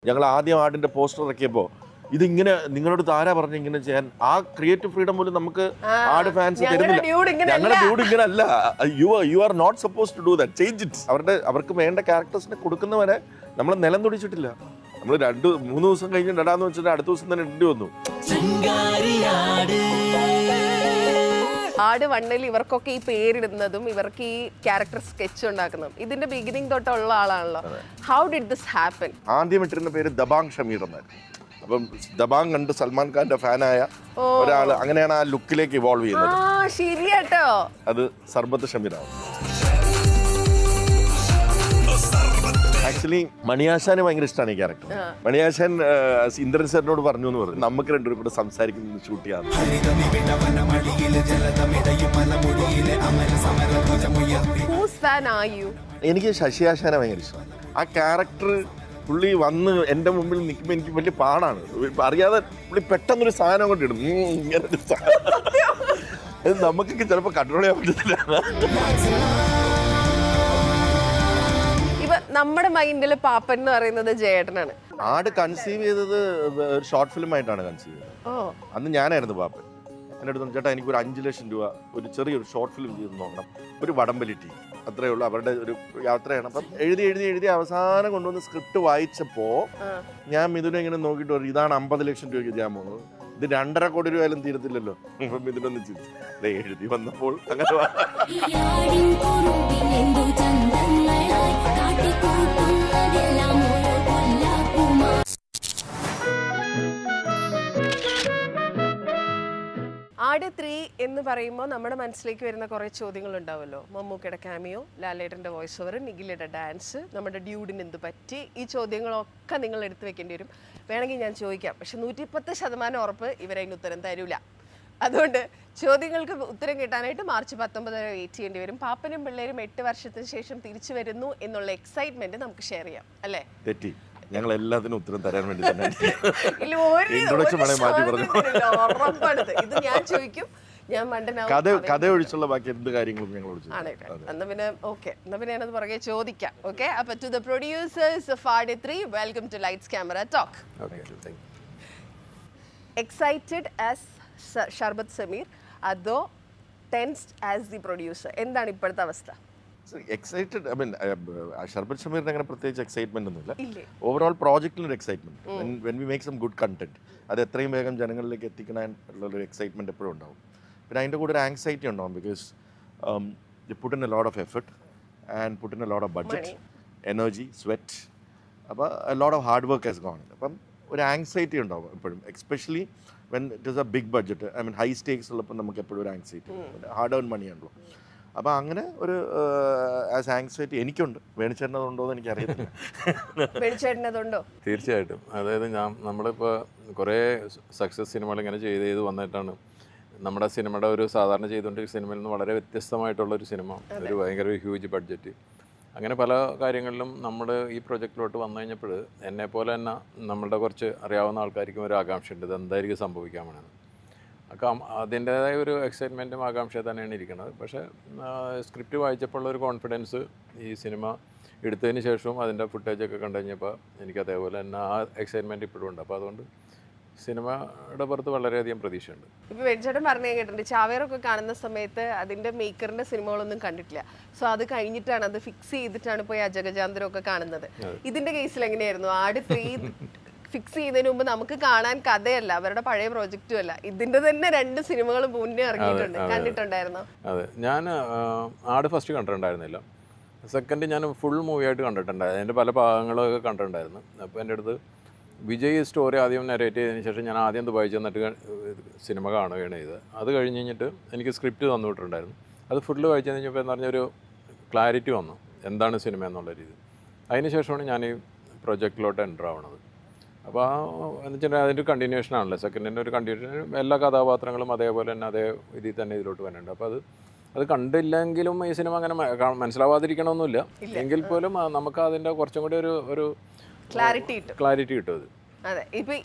ഞങ്ങൾ ആദ്യം ആടിന്റെ പോസ്റ്റർ ഇറക്കിയപ്പോൾ ഇതിങ്ങനെ നിങ്ങളോട് താരാ പറഞ്ഞ ഇങ്ങനെ ചെയ്യാൻ ആ ക്രിയേറ്റീവ് ഫ്രീഡം പോലും നമുക്ക് ആട് ഫാൻസ് തരുന്നില്ല. ഞങ്ങളുടെ ഡ്യൂഡ് ഇങ്ങനെ അല്ല, you are not suppose to do that, change it. അവർക്ക് വേണ്ട ക്യാരക്ടേഴ്സിനെ കൊടുക്കുന്നവരെ നമ്മൾ നിലം തുടിച്ചിട്ടില്ല. നമ്മൾ 2-3 ദിവസം കഴിഞ്ഞ് ഇടാന്ന് വെച്ചിട്ട് അടുത്ത ദിവസം തന്നെ ഇടേണ്ടി വന്നു. ആട് വണ്ണിൽ ഇവർക്കൊക്കെ ഈ പേരിടുന്നതും ഇവർക്ക് ഈ ക്യാരക്ടർ സ്കെച്ച് ഉണ്ടാക്കുന്നതും ഇതിന്റെ ബിഗിനിങ് തൊട്ടുള്ള ആളാണല്ലോ. How did this happen? ആദ്യം ഇട്ടിരുന്ന പേര് ദബാങ് ഷമീർ എന്നായിരുന്നു. അപ്പം ദബാങ് കണ്ട് സൽമാൻ ഖാന്റെ ഫാനായ ഒരാൾ, അങ്ങനെയാണ് ആ ലുക്കിലേക്ക് ഇവോൾവ് ചെയ്യുന്നത്. ശരിയാട്ടോ, അത് സർബത്ത് ഷമീറാണ്. ആക്ച്വലി മണിയാശാന് ഭയങ്കര ഇഷ്ടമാണ് ഈ ക്യാരക്ടർ. മണിയാശാൻ ഇന്ദ്രൻ സാറിനോട് പറഞ്ഞു എന്ന് പറഞ്ഞു, നമുക്ക് രണ്ടുപേരും കൂടെ സംസാരിക്കുന്നത് ഷൂട്ട് ചെയ്യാം. എനിക്ക് ശശി ആശാനെ ഭയങ്കര ഇഷ്ടമാണ്. ആ ക്യാരക്ടർ പുള്ളി വന്ന് എൻ്റെ മുമ്പിൽ നിൽക്കുമ്പോൾ എനിക്ക് വലിയ പാടാണ്. അറിയാതെ പുള്ളി പെട്ടെന്നൊരു സാധനം കൊണ്ട് ഇടും, ഇങ്ങനൊരു സാധനം നമുക്കൊക്കെ ചിലപ്പോൾ കൺട്രോൾ ചെയ്യാൻ പറ്റത്തില്ല. നമ്മുടെ മൈൻഡിൽ പാപ്പൻ എന്ന് പറയുന്നത് ജയേട്ടനാണ്. ആട് കൺസീവ് ചെയ്തത് ഒരു ഷോർട്ട് ഫിലിം ആയിട്ടാണ് കൺസീവ് ചെയ്തത്. അന്ന് ഞാനായിരുന്നു പാപ്പൻ. എൻ്റെ അടുത്ത് ചേട്ടാ എനിക്കൊരു 5 ലക്ഷം രൂപ ഒരു ചെറിയൊരു ഷോർട്ട് ഫിലിം ചെയ്ത് നോക്കണം, ഒരു വടംവലിറ്റി, അത്രയേ ഉള്ളൂ. അവരുടെ ഒരു യാത്രയാണ്. അപ്പം എഴുതി അവസാനം കൊണ്ടുവന്ന് സ്ക്രിപ്റ്റ് വായിച്ചപ്പോൾ ഞാൻ മിഥുനെ ഇങ്ങനെ നോക്കിയിട്ട് പറഞ്ഞു, ഇതാണ് 50 ലക്ഷം രൂപയ്ക്ക് ചെയ്യാൻ പോകുന്നത്, ഇത് 2.5 കോടി രൂപയാലും തീരത്തില്ലല്ലോ. അപ്പം മിഥുനൊന്ന് ചിന്തിച്ചു, എഴുതി വന്നപ്പോൾ അങ്ങനെ ആട് 3 എന്ന് പറയുമ്പോൾ നമ്മുടെ മനസ്സിലേക്ക് വരുന്ന കുറേ ചോദ്യങ്ങൾ ഉണ്ടാവുമല്ലോ. മമ്മൂക്കയുടെ ക്യാമിയോ, ലാലേട്ടൻ്റെ വോയിസ് ഓവർ, നിഖിലയുടെ ഡാൻസ്, നമ്മുടെ ഡ്യൂഡിന് എന്ത് പറ്റി, ഈ ചോദ്യങ്ങളൊക്കെ നിങ്ങൾ എടുത്തു വെക്കേണ്ടി വരും. വേണമെങ്കിൽ ഞാൻ ചോദിക്കാം, പക്ഷെ 110% ഉറപ്പ് ഇവരതിന് ഉത്തരം തരൂല. അതുകൊണ്ട് ചോദ്യങ്ങൾക്ക് ഉത്തരം കിട്ടാനായിട്ട് മാർച്ച് 19 വരെ വെയിറ്റ് ചെയ്യേണ്ടി വരും. പാപ്പനും പിള്ളേരും 8 വർഷത്തിന് ശേഷം തിരിച്ചു വരുന്നു എന്നുള്ള എക്സൈറ്റ്മെന്റ് നമുക്ക് ഷെയർ ചെയ്യാം അല്ലേ? തെറ്റി, ഞങ്ങൾ എല്ലാത്തിനും ഉത്തരം തരാൻ വേണ്ടി തന്നെ ഇത് ഞാൻ ചോദിക്കും, ഞാൻ കഥ ഒഴിച്ചുള്ള ബാക്കി എന്ത് കാര്യങ്ങളും ഞങ്ങൾ എന്നാ പിന്നെ ഓക്കെ, എന്നാ പിന്നെ ഞാനത് പുറകെ ചോദിക്കാം. ഓക്കെ, അപ്പൊ to the producers of Aadu 3, welcome to lights camera talk. Excited as Sarbath Sameer, അതോ ടെൻസ്ഡ് ആസ് ദി പ്രൊഡ്യൂസർ? എന്താണ് ഇപ്പോഴത്തെ അവസ്ഥ? എക്സൈറ്റഡ്, ഐ മീൻ ഷർബത്ത് ഷമീറിന് അങ്ങനെ പ്രത്യേകിച്ച് എക്സൈറ്റ്മെന്റ് ഒന്നുമില്ല. ഓവറോൾ പ്രോജക്റ്റിലൊരു excitement, when we make some good content, അത് എത്രയും വേഗം ജനങ്ങളിലേക്ക് എത്തിക്കാനുള്ളൊരു എക്സൈറ്റ്മെന്റ് എപ്പോഴും ഉണ്ടാവും. പിന്നെ അതിൻ്റെ കൂടെ ഒരു ആങ്സൈറ്റി ഉണ്ടാവും, because you put in a lot of effort and put in a lot of budget, energy, sweat. അപ്പോൾ a lot of hard work has gone. അപ്പം ഒരു ആങ്സൈറ്റി ഉണ്ടാവും എപ്പോഴും, especially when it is a big budget. I mean high stakes ഉള്ളപ്പോൾ നമുക്ക് എപ്പോഴും ഒരു anxiety, hard earn മണിയാണല്ലോ. അപ്പോൾ അങ്ങനെ ഒരു ആസ് ആങ്സൈറ്റി എനിക്കുണ്ട്. വേണിച്ചേട്ടനതുണ്ടോ എന്ന് എനിക്കറിയത്തില്ല. വേണിച്ചേട്ടനതുണ്ടോ? തീർച്ചയായിട്ടും. അതായത് നമ്മളിപ്പോൾ കുറേ സക്സസ് സിനിമകൾ ഇങ്ങനെ ചെയ്ത് വന്നിട്ടാണ് നമ്മുടെ സിനിമയുടെ ഒരു സാധാരണ ചെയ്തുകൊണ്ടിരിക്കുന്ന സിനിമയിൽ നിന്ന് വളരെ വ്യത്യസ്തമായിട്ടുള്ളൊരു സിനിമ, ഒരു ഭയങ്കര ഹ്യൂജ് ബഡ്ജറ്റ്, അങ്ങനെ പല കാര്യങ്ങളിലും നമ്മൾ ഈ പ്രൊജക്റ്റിലോട്ട് വന്നു കഴിഞ്ഞപ്പോൾ എന്നെപ്പോലെ തന്നെ നമ്മളുടെ കുറച്ച് അറിയാവുന്ന ആൾക്കാർക്കും ഒരു ആകാംക്ഷയുണ്ട്, ഇത് എന്തായിരിക്കും സംഭവിക്കാൻ വേണമെന്ന്. അതിൻ്റേതായ ഒരു എക്സൈറ്റ്മെൻറ്റും ആകാംക്ഷ തന്നെയാണ് ഇരിക്കുന്നത്. പക്ഷേ സ്ക്രിപ്റ്റ് വായിച്ചപ്പോൾ ഒരു കോൺഫിഡൻസ് ഈ സിനിമ എടുത്തതിന് ശേഷവും അതിൻ്റെ ഫുട്ടേജൊക്കെ കണ്ടു കഴിഞ്ഞപ്പോൾ എനിക്ക് അതേപോലെ തന്നെ ആ എക്സൈറ്റ്മെൻറ്റ് ഇപ്പോഴും ഉണ്ട്. അപ്പോൾ അതുകൊണ്ട് സിനിമയുടെ പുറത്ത് വളരെയധികം പ്രതീക്ഷയുണ്ട്. ഇപ്പോൾ വെടിച്ചേട്ടൻ പറഞ്ഞു കേട്ടിട്ടുണ്ട്, ചാവേറൊക്കെ കാണുന്ന സമയത്ത് അതിൻ്റെ മേക്കറിൻ്റെ സിനിമകളൊന്നും കണ്ടിട്ടില്ല. സോ അത് കഴിഞ്ഞിട്ടാണ്, അത് ഫിക്സ് ചെയ്തിട്ടാണ് പോയി അജഗജാന്തരമൊക്കെ കാണുന്നത്. ഇതിൻ്റെ കേസിൽ എങ്ങനെയായിരുന്നു? ആട് 3 ഫിക്സ് ചെയ്തതിന് മുമ്പ് നമുക്ക് കാണാൻ കഥയല്ല, അവരുടെ പഴയ പ്രോജക്റ്റും അല്ല, ഇതിന്റെ തന്നെ 2 സിനിമകൾ മുന്നേ ഇറങ്ങിയിട്ടുണ്ട്, കണ്ടിട്ടുണ്ടായിരുന്നോ? അതെ, ഞാൻ ആട് ഫസ്റ്റ് കണ്ടിട്ടുണ്ടായിരുന്നില്ല. സെക്കൻഡ് ഞാൻ ഫുൾ മൂവി ആയിട്ട് കണ്ടിട്ടുണ്ടായിരുന്നു, അതിൻ്റെ പല ഭാഗങ്ങളൊക്കെ കണ്ടിട്ടുണ്ടായിരുന്നു. അപ്പോൾ എൻ്റെ അടുത്ത് വിജയ് സ്റ്റോറി ആദ്യം നരേറ്റ് ചെയ്തതിന് ശേഷം ഞാൻ ആദ്യം ദുബായി ചെന്നിട്ട് സിനിമ കാണുകയാണ് ചെയ്തത്. അത് കഴിഞ്ഞ് കഴിഞ്ഞിട്ട് എനിക്ക് സ്ക്രിപ്റ്റ് തന്നിട്ടുണ്ടായിരുന്നു. അത് ഫുള്ള് വായിച്ചു കഴിഞ്ഞപ്പോൾ എന്ന് പറഞ്ഞൊരു ക്ലാരിറ്റി വന്നു എന്താണ് സിനിമ എന്നുള്ള രീതി. അതിന് ശേഷമാണ് ഞാൻ ഈ പ്രൊജക്റ്റിലോട്ട് എൻ്റർ ആവണത്. അപ്പോൾ എന്ന് വെച്ചിട്ടുണ്ടെങ്കിൽ അതിൻ്റെ കണ്ടിന്യൂഷൻ ആണല്ലോ, സെക്കൻഡിൻ്റെ ഒരു കണ്ടിന്യൂഷൻ, എല്ലാ കഥാപാത്രങ്ങളും അതേപോലെ തന്നെ അതേ ഇതിൽ തന്നെ ഇതിലോട്ട് വരുന്നുണ്ട്. അപ്പോൾ അത് കണ്ടില്ലെങ്കിലും ഈ സിനിമ അങ്ങനെ മനസ്സിലാവാതിരിക്കണമെന്നില്ല, എങ്കിൽ പോലും നമുക്ക് അതിൻ്റെ കുറച്ചും കൂടി ഒരു ക്ലാരിറ്റി കിട്ടും അത്. അതെ, ഇപ്പം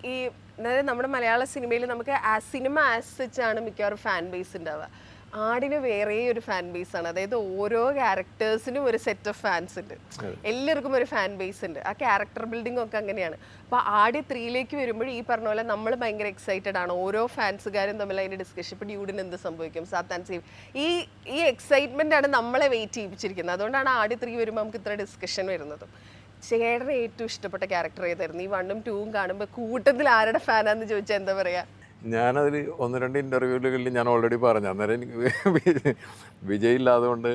അതായത് നമ്മുടെ മലയാള സിനിമയിൽ നമുക്ക് സിനിമ ആസ് സച്ച് ആണ് മിക്കവാറും ഫാൻ ബേസ് ഉണ്ടാവുക. ആടിന് വേറെ ഒരു ഫാൻ ബേസ് ആണ്. അതായത് ഓരോ ക്യാരക്ടേഴ്സിനും ഒരു സെറ്റ് ഓഫ് ഫാൻസ് ഉണ്ട്, എല്ലാവർക്കും ഒരു ഫാൻ ബേസ് ഉണ്ട്. ആ ക്യാരക്ടർ ബിൽഡിംഗ് ഒക്കെ അങ്ങനെയാണ്. അപ്പോൾ ആട് 3 വരുമ്പോൾ ഈ പറഞ്ഞ പോലെ നമ്മൾ ഭയങ്കര എക്സൈറ്റഡ് ആണ്, ഓരോ ഫാൻസുകാരും തമ്മിൽ അതിൻ്റെ ഡിസ്കഷൻ. ഇപ്പോൾ ഡ്യൂഡിന് എന്ത് സംഭവിക്കും, സാത്താൻ സേവ്, ഈ എക്സൈറ്റ്മെൻ്റ് ആണ് നമ്മളെ വെയിറ്റ് ചെയ്യിപ്പിച്ചിരിക്കുന്നത്. അതുകൊണ്ടാണ് ആട് 3 വരുമ്പോൾ നമുക്ക് ഇത്ര ഡിസ്കഷൻ വരുന്നതും. ചേട്ടന് ഏറ്റവും ഇഷ്ടപ്പെട്ട ക്യാരക്ടർ ഏതായിരുന്നു? ഈ 1ഉം 2ഉം കാണുമ്പോൾ കൂട്ടത്തിൽ ആരുടെ ഫാനാന്ന് ചോദിച്ചാൽ എന്താ പറയുക? ഞാനതിൽ 1-2 ഇൻ്റർവ്യൂകളിൽ ഞാൻ ഓൾറെഡി പറഞ്ഞു. അന്നേരം എനിക്ക് വിജയ് ഇല്ലാതുകൊണ്ട്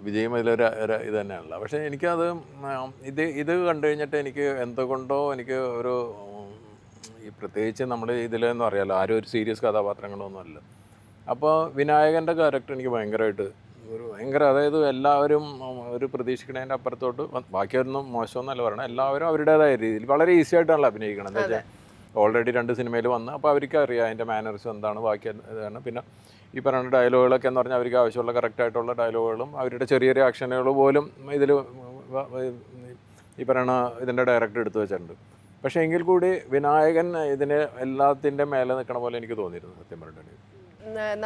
വിജയും അതിലൊരു ഇത് തന്നെയാണല്ലോ. പക്ഷേ എനിക്കത് ഇത് കണ്ടു കഴിഞ്ഞിട്ട് എനിക്ക് എന്തുകൊണ്ടോ എനിക്ക് ഒരു ഈ പ്രത്യേകിച്ച് നമ്മൾ ഇതിലെന്ന് അറിയാമല്ലോ, ആരും ഒരു സീരിയസ് കഥാപാത്രങ്ങളൊന്നും അല്ല. അപ്പോൾ വിനായകൻ്റെ ക്യാരക്ടർ എനിക്ക് ഭയങ്കരമായിട്ട് അതായത് എല്ലാവരും ഒരു പ്രതീക്ഷിക്കുന്നതിൻ്റെ അപ്പുറത്തോട്ട്, ബാക്കിയൊന്നും മോശമൊന്നുമല്ല പറയണം, എല്ലാവരും അവരുടേതായ രീതിയിൽ വളരെ ഈസി ആയിട്ടാണല്ലോ അഭിനയിക്കണം. എന്താ വെച്ചാൽ ഓൾറെഡി 2 സിനിമയിൽ വന്ന്, അപ്പോൾ അവർക്ക് അറിയാം അതിൻ്റെ മാനറിസം എന്താണ്, ബാക്കി ഇതാണ്. പിന്നെ ഈ പറയുന്ന ഡയലോഗുകളൊക്കെ എന്ന് പറഞ്ഞാൽ അവർക്ക് ആവശ്യമുള്ള കറക്റ്റായിട്ടുള്ള ഡയലോഗുകളും അവരുടെ ചെറിയ ചെറിയ ആക്ഷനുകൾ പോലും ഇതിൽ ഈ പറയുന്ന ഇതിൻ്റെ ഡയറക്ടർ എടുത്തു വെച്ചിട്ടുണ്ട്. പക്ഷേ എങ്കിൽ കൂടി വിനായകൻ ഇതിന് എല്ലാത്തിൻ്റെ മേലെ നിൽക്കണ പോലെ എനിക്ക് തോന്നിയിരുന്നു സത്യം പറഞ്ഞിട്ടുണ്ടെങ്കിൽ.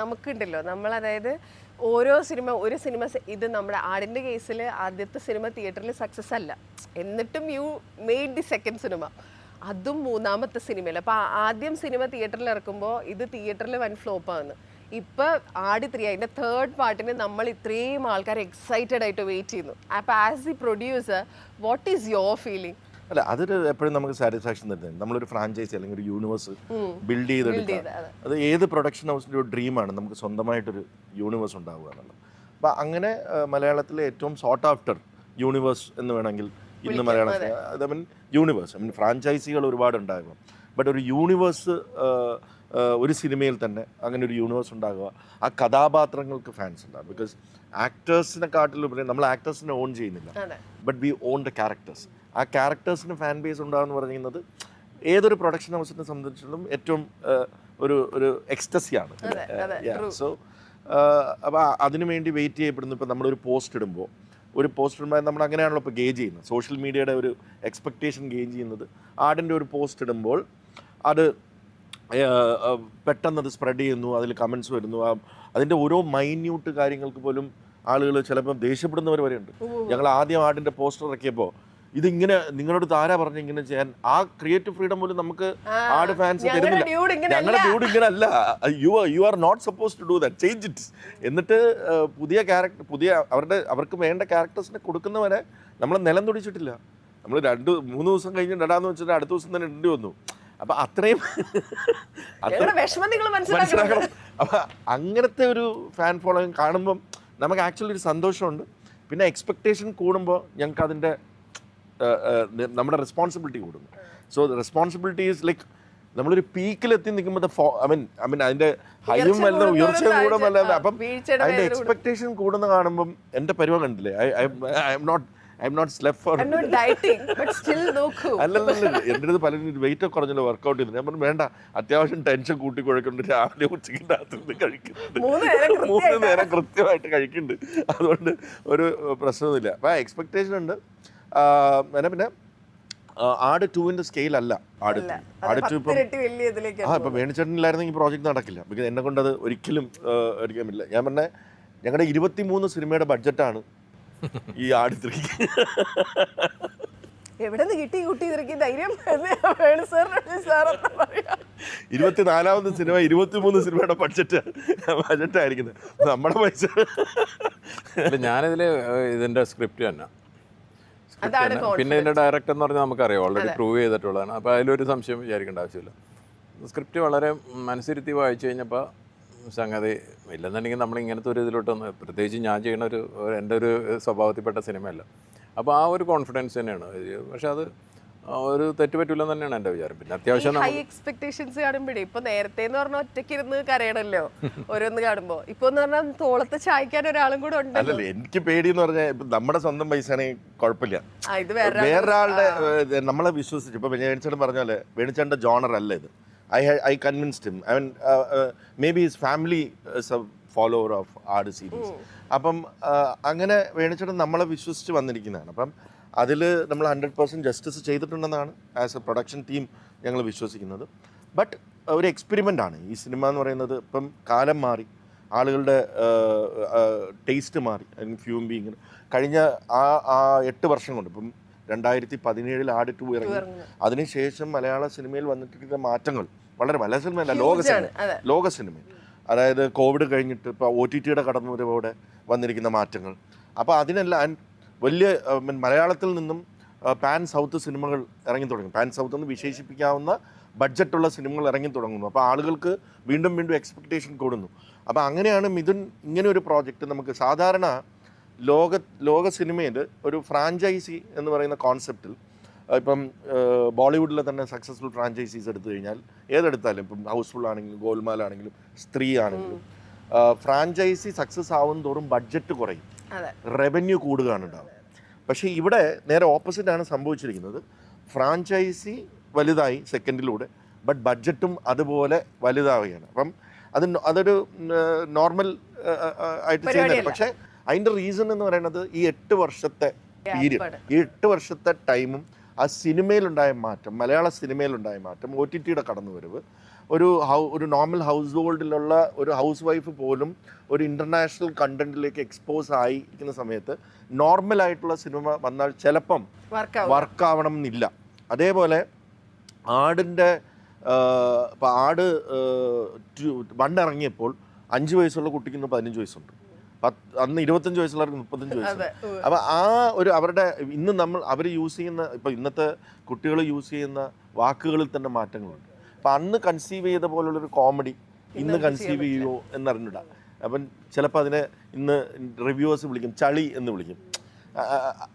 നമുക്കുണ്ടല്ലോ, നമ്മളതായത് ഓരോ ഒരു സിനിമ ഇത് നമ്മുടെ ആടിൻ്റെ കേസിൽ ആദ്യത്തെ സിനിമ തിയേറ്ററിൽ സക്സസ് അല്ല, എന്നിട്ടും you made the second cinema, അതും 3ാമത്തെ സിനിമയിൽ. അപ്പോൾ ആദ്യം സിനിമ തിയേറ്ററിൽ ഇറക്കുമ്പോൾ ഇത് തിയേറ്ററിൽ വൻ ഫ്ലോപ്പാണ്. ഇപ്പോൾ ആട് 3 അതിൻ്റെ 3rd പാർട്ടിന് നമ്മൾ ഇത്രയും ആൾക്കാർ എക്സൈറ്റഡ് ആയിട്ട് വെയിറ്റ് ചെയ്യുന്നു. അപ്പോൾ as the producer what is your feeling? അല്ല, അതൊരു എപ്പോഴും നമുക്ക് സാറ്റിസ്ഫാക്ഷൻ തരുന്നത്. നമ്മളൊരു ഫ്രാഞ്ചൈസി അല്ലെങ്കിൽ ഒരു യൂണിവേഴ്സ് ബിൽഡ് ചെയ്തെടുക്കുക, അത് ഏത് പ്രൊഡക്ഷൻ ഹൗസിൻ്റെ ഒരു ഡ്രീമാണ് നമുക്ക് സ്വന്തമായിട്ടൊരു യൂണിവേഴ്സ് ഉണ്ടാവുക എന്നുള്ളത്. അപ്പം അങ്ങനെ മലയാളത്തിലെ ഏറ്റവും സോട്ട് ആഫ്റ്റർ യൂണിവേഴ്സ് എന്ന് വേണമെങ്കിൽ ഇന്ന് മലയാളത്തിൽ, I mean universe, I mean ഫ്രാഞ്ചൈസികൾ ഒരുപാട് ഉണ്ടാകും, ബട്ട് ഒരു യൂണിവേഴ്സ് ഒരു സിനിമയിൽ തന്നെ അങ്ങനെ ഒരു യൂണിവേഴ്സ് ഉണ്ടാകുക, ആ കഥാപാത്രങ്ങൾക്ക് ഫാൻസ് ഉണ്ടാകും. ബിക്കോസ് ആക്ടേഴ്സിനെക്കാട്ടിലുപരി നമ്മൾ ആക്ടേഴ്സിനെ ഓൺ ചെയ്യുന്നില്ല, but we on the characters. ആ ക്യാരക്ടേഴ്സിന് ഫാൻ ബേസ് ഉണ്ടാകുമെന്ന് പറയുന്നത് ഏതൊരു പ്രൊഡക്ഷൻ ഹൗസിനെ സംബന്ധിച്ചിടത്തോളം ഏറ്റവും ഒരു എക്സ്റ്റസിയാണ്. സോ അപ്പോൾ അതിനു വേണ്ടി വെയിറ്റ് ചെയ്യപ്പെടുന്നു. ഇപ്പോൾ നമ്മളൊരു പോസ്റ്റ് ഇടുമ്പോൾ നമ്മൾ അങ്ങനെയാണല്ലോ ഇപ്പോൾ ഗേജ് ചെയ്യുന്നത്, സോഷ്യൽ മീഡിയയുടെ ഒരു എക്സ്പെക്റ്റേഷൻ ഗേജ് ചെയ്യുന്നത്. ആടിൻ്റെ ഒരു പോസ്റ്റ് ഇടുമ്പോൾ അത് പെട്ടെന്ന് അത് സ്പ്രെഡ് ചെയ്യുന്നു, അതിൽ കമൻസ് വരുന്നു. അതിൻ്റെ ഓരോ മൈന്യൂട്ട് കാര്യങ്ങൾക്ക് പോലും ആളുകൾ ചിലപ്പം ദേഷ്യപ്പെടുന്നവർ വരെയുണ്ട്. ഞങ്ങൾ ആദ്യം ആടിൻ്റെ പോസ്റ്റർ ഇറക്കിയപ്പോൾ ഇതിങ്ങനെ നിങ്ങളോട് താരാ പറഞ്ഞ് ഇങ്ങനെ ചെയ്യാൻ, ആ ക്രിയേറ്റീവ് ഫ്രീഡം പോലും നമുക്ക് ആട് ഫാൻസ് തരുന്നില്ല. ഞങ്ങളുടെ ഡ്യൂഡ് ഇങ്ങനെ അല്ല, you are not suppose to do that, change it. എന്നിട്ട് അവർക്ക് വേണ്ട ക്യാരക്ടേഴ്സിനെ കൊടുക്കുന്നവരെ നമ്മൾ നിലം തുടിച്ചിട്ടില്ല. നമ്മൾ 2-3 ദിവസം കഴിഞ്ഞ് ഇടാന്ന് വെച്ചിട്ട് അടുത്ത ദിവസം തന്നെ ഇടേണ്ടി വന്നു. അപ്പം അത്രയും മനസ്സിലാക്കണം. അപ്പം അങ്ങനത്തെ ഒരു ഫാൻ ഫോളോയിങ് കാണുമ്പം നമുക്ക് ആക്ച്വലി ഒരു സന്തോഷമുണ്ട്. പിന്നെ എക്സ്പെക്റ്റേഷൻ കൂടുമ്പോൾ ഞങ്ങൾക്ക് അതിൻ്റെ നമ്മുടെ റെസ്പോൺസിബിലിറ്റി കൂടുന്നു. സോ റെസ്പോൺസിബിലിറ്റി ഈസ് ലൈക്ക് നമ്മളൊരു പീക്കിലെത്തി നിൽക്കുമ്പോൾ ഐ മീൻ അതിൻ്റെ ഹൈയും വരുന്ന ഉയർച്ചയും കൂടുമല്ല. അപ്പം അതിൻ്റെ എക്സ്പെക്റ്റേഷൻ കൂടുന്ന കാണുമ്പം എൻ്റെ പരിപാടി കണ്ടില്ലേ, I'm not slept for അല്ലല്ല. എൻ്റെ അടുത്ത് പലരും വെയിറ്റ് ഒക്കെ കുറഞ്ഞല്ലോ വർക്കൗട്ട് ചെയ്തു. ഞാൻ പറഞ്ഞു വേണ്ട, അത്യാവശ്യം ടെൻഷൻ കൂട്ടി കുഴക്കുന്നുണ്ട്, രാവിലെ ഉച്ചയ്ക്ക് രാത്രി കഴിക്കുന്നുണ്ട്, 3 നേരം കൃത്യമായിട്ട് കഴിക്കുന്നുണ്ട്. അതുകൊണ്ട് ഒരു പ്രശ്നമൊന്നുമില്ല. അപ്പം എക്സ്പെക്റ്റേഷൻ ഉണ്ട്. പിന്നെ ആട് 2-ന്റെ സ്കെയിൽ അല്ല ആട് 2. ഇപ്പം വേണിച്ചേട്ടനില്ലായിരുന്നെങ്കിൽ ഈ പ്രോജക്റ്റ് നടക്കില്ല. ബിക്കോസ് എന്നെ കൊണ്ട് അത് ഒരിക്കലും എടുക്കാൻ പറ്റില്ല. ഞാൻ പറഞ്ഞ ഞങ്ങളുടെ 23 സിനിമയുടെ ബഡ്ജറ്റാണ് ഈ ആട് 3. എവിടെ നിന്ന് കിട്ടി കുട്ടി ധൈര്യം? 24ാമത് സിനിമ 23 സിനിമയുടെ ബഡ്ജറ്റായിരിക്കുന്നത് നമ്മുടെ പൈസ. ഞാനിതിൽ ഇതിൻ്റെ സ്ക്രിപ്റ്റ് തന്നെ, പിന്നെ ഇതിൻ്റെ ഡയറക്ടർ എന്ന് പറഞ്ഞാൽ നമുക്കറിയാം, ഓൾറെഡി പ്രൂവ് ചെയ്തിട്ടുള്ളതാണ്. അപ്പോൾ അതിലൊരു സംശയം വിചാരിക്കേണ്ട ആവശ്യമില്ല. സ്ക്രിപ്റ്റ് വളരെ മനസ്സിരുത്തി വായിച്ചു കഴിഞ്ഞപ്പോൾ സംഗതി ഇല്ലെന്നുണ്ടെങ്കിൽ നമ്മൾ ഇങ്ങനത്തെ ഒരു ഇതിലോട്ടൊന്ന്, പ്രത്യേകിച്ച് ഞാൻ ചെയ്യുന്ന എൻ്റെ ഒരു സ്വഭാവത്തിൽപ്പെട്ട സിനിമയല്ല. അപ്പോൾ ആ ഒരു കോൺഫിഡൻസ് തന്നെയാണ്. പക്ഷെ അത് ഒരു തെറ്റ് പറ്റില്ലെന്ന് തന്നെയാണ് എൻ്റെ വിചാരം. പിന്നെ അത്യാവശ്യം ഹൈ എക്സ്പെക്ടേഷൻസ് കാണുമ്പോഴേ, ഇപ്പൊ നേരത്തെ എന്ന് പറഞ്ഞാൽ ഒറ്റയ്ക്ക് ഇരുന്ന് കരയണല്ലോ ഓരോന്ന് കാണുമ്പോ, ഇപ്പൊ എന്ന് പറഞ്ഞാൽ തോളത്ത് ചായ്ക്കാൻ ഒരാളും കൂടെ ഉണ്ട്. അല്ലല്ലേ, എനിക്ക് പേടിയെന്ന് പറഞ്ഞാൽ നമ്മുടെ സ്വന്തം പൈസയാണെങ്കിൽ കുഴപ്പമില്ല, വേറൊരാളുടെ നമ്മളെ വിശ്വസിച്ച്. ഇപ്പൊ വേണിച്ചേട്ടൻ പറഞ്ഞ പോലെ വേണിച്ചേട്ടൻ്റെ ജോണർ അല്ല ഇത്. I convinced him. I mean, maybe his family is a follower of ആട് സീരീസ്. അപ്പം അങ്ങനെ വേണിച്ചേട്ടൻ നമ്മളെ വിശ്വസിച്ച് വന്നിരിക്കുന്നതാണ്. അപ്പം അതിൽ നമ്മൾ 100% ജസ്റ്റിസ് ചെയ്തിട്ടുണ്ടെന്നാണ് ആസ് എ പ്രൊഡക്ഷൻ ടീം ഞങ്ങൾ വിശ്വസിക്കുന്നത്. ബട്ട് ഒരു എക്സ്പെരിമെൻ്റ് ആണ് ഈ സിനിമ എന്ന് പറയുന്നത്. ഇപ്പം കാലം മാറി, ആളുകളുടെ ടേസ്റ്റ് മാറി, അല്ലെങ്കിൽ ഫ്യൂം ബീങ് കഴിഞ്ഞ ആ 8 വർഷം കൊണ്ട്. ഇപ്പം 2017 ആട് 2 ഇറങ്ങി. അതിനുശേഷം മലയാള സിനിമയിൽ വന്നിട്ടിരിക്കുന്ന മാറ്റങ്ങൾ വളരെ, മലയാള സിനിമയല്ല ലോക സിനിമയിൽ, അതായത് കോവിഡ് കഴിഞ്ഞിട്ട് ഇപ്പോൾ OTTയുടെ കടന്നുവരവോടെ വന്നിരിക്കുന്ന മാറ്റങ്ങൾ. അപ്പോൾ അതിനെല്ലാം വലിയ മലയാളത്തിൽ നിന്നും പാൻ സൗത്ത് സിനിമകൾ ഇറങ്ങി തുടങ്ങി. പാൻ സൗത്ത് എന്ന് വിശേഷിപ്പിക്കാവുന്ന ബഡ്ജറ്റുള്ള സിനിമകൾ ഇറങ്ങി തുടങ്ങുന്നു. അപ്പോൾ ആളുകൾക്ക് വീണ്ടും വീണ്ടും എക്സ്പെക്റ്റേഷൻ കൂടുന്നു. അപ്പോൾ അങ്ങനെയാണ് മിഥുൻ ഇങ്ങനെ ഒരു പ്രോജക്റ്റ്. നമുക്ക് സാധാരണ ലോക സിനിമയിൽ ഒരു ഫ്രാഞ്ചൈസി എന്ന് പറയുന്ന കോൺസെപ്റ്റിൽ, ഇപ്പം ബോളിവുഡിലെ തന്നെ സക്സസ്ഫുൾ ഫ്രാഞ്ചൈസീസ് എടുത്തു കഴിഞ്ഞാൽ ഏതെടുത്താലും, ഇപ്പം ഹൗസ്ഫുൾ ആണെങ്കിലും ഗോൽമാൽ ആണെങ്കിലും സ്ത്രീ ആണെങ്കിലും, ഫ്രാഞ്ചൈസി സക്സസ് ആവും തോറും ബഡ്ജറ്റ് കുറയും, റവന്യൂ കൂടുകയാണ് ഉണ്ടാവുക. പക്ഷേ ഇവിടെ നേരെ ഓപ്പോസിറ്റാണ് സംഭവിച്ചിരിക്കുന്നത്. ഫ്രാഞ്ചൈസി വലുതായി സെക്കൻഡിലൂടെ, ബട്ട് ബഡ്ജറ്റും അതുപോലെ വലുതാവുകയാണ്. അപ്പം അതൊരു നോർമൽ ആയിട്ട് ചെയ്യുന്നത്. പക്ഷേ അതിൻ്റെ റീസൺ എന്ന് പറയുന്നത് ഈ 8 വർഷത്തെ പീരിയഡ്, ഈ 8 വർഷത്തെ ടൈമും ആ സിനിമയിലുണ്ടായ മാറ്റം, മലയാള സിനിമയിലുണ്ടായ മാറ്റം, OTTയുടെ കടന്നുവരവ്, ഒരു നോർമൽ ഹൗസ് ഹോൾഡിലുള്ള ഒരു ഹൗസ് വൈഫ് പോലും ഒരു ഇൻ്റർനാഷണൽ കണ്ടന്റിലേക്ക് എക്സ്പോസ് ആയിരിക്കുന്ന സമയത്ത് നോർമലായിട്ടുള്ള സിനിമ വന്നാൽ ചിലപ്പം വർക്കാവണം എന്നില്ല. അതേപോലെ ആടിൻ്റെ ഇപ്പോൾ ആട് 1 ഇറങ്ങിയപ്പോൾ 5 വയസ്സുള്ള കുട്ടിക്ക് ഇന്ന് 15 വയസ്സുണ്ട്. അന്ന് 25 വയസ്സുള്ളവർക്ക് 35 വയസ്സുണ്ട്. അപ്പോൾ അവരുടെ ഇന്ന് അവർ യൂസ് ചെയ്യുന്ന, ഇപ്പോൾ ഇന്നത്തെ കുട്ടികൾ യൂസ് ചെയ്യുന്ന വാക്കുകളിൽ തന്നെ മാറ്റങ്ങളുണ്ട്. അപ്പം അന്ന് കൺസീവ് ചെയ്ത പോലുള്ളൊരു കോമഡി ഇന്ന് കൺസീവ് ചെയ്യുമോ എന്നറിഞ്ഞിടാം. അപ്പം ചിലപ്പോൾ അതിനെ ഇന്ന് റിവ്യൂവേഴ്സ് വിളിക്കും ചളി എന്ന് വിളിക്കും.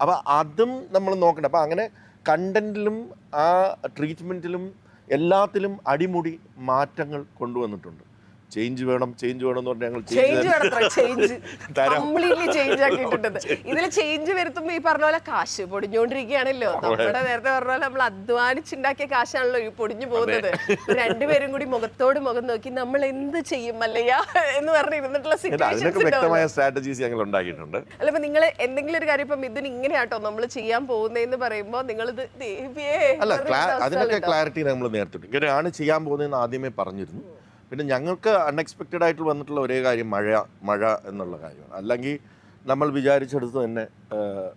അപ്പോൾ അതും നമ്മൾ നോക്കണം. അപ്പോൾ അങ്ങനെ കണ്ടന്റിലും ആ ട്രീറ്റ്മെൻറ്റിലും എല്ലാത്തിലും അടിമുടി മാറ്റങ്ങൾ കൊണ്ടുവന്നിട്ടുണ്ട്. ചേഞ്ച് വേണം എന്ന് പറഞ്ഞാൽ ഞങ്ങൾ ഇതിൽ ചേഞ്ച് വരുത്തുമ്പോ ഈ പറഞ്ഞ പോലെ കാശ് പൊടിഞ്ഞോണ്ടിരിക്കുകയാണല്ലോ. നമ്മുടെ നേരത്തെ പറഞ്ഞ പോലെ നമ്മൾ അധ്വാനിച്ചുണ്ടാക്കിയ കാശാണല്ലോ ഈ പൊടിഞ്ഞു പോകുന്നത്. രണ്ടുപേരും കൂടി മുഖത്തോട് മുഖം നോക്കി നമ്മൾ എന്ത് ചെയ്യും അല്ലയ്യ എന്ന് പറഞ്ഞിരുന്നിട്ടുള്ള സ്ട്രാറ്റജീസ് ഞങ്ങൾ ഉണ്ടാക്കിയിട്ടുണ്ട്. അല്ല, ഇപ്പൊ നിങ്ങൾ എന്തെങ്കിലും ഒരു കാര്യം ഇപ്പൊ മിഥുൻ ഇങ്ങനെയാട്ടോ നമ്മൾ ചെയ്യാൻ പോകുന്നതെന്ന് പറയുമ്പോ നിങ്ങളിത് അല്ല, അതിനൊക്കെ ക്ലാരിറ്റി നമ്മൾ നേരത്തെ ഇങ്ങനെയാണ് ചെയ്യാൻ പോകുന്നതെന്ന് ആദ്യമേ പറഞ്ഞിരുന്നു. പിന്നെ ഞങ്ങൾക്ക് അൺഎക്സ്പെക്റ്റഡ് ആയിട്ട് വന്നിട്ടുള്ള ഒരേ കാര്യം മഴ എന്നുള്ള കാര്യമാണ്. അല്ലെങ്കിൽ നമ്മൾ വിചാരിച്ചെടുത്ത് തന്നെ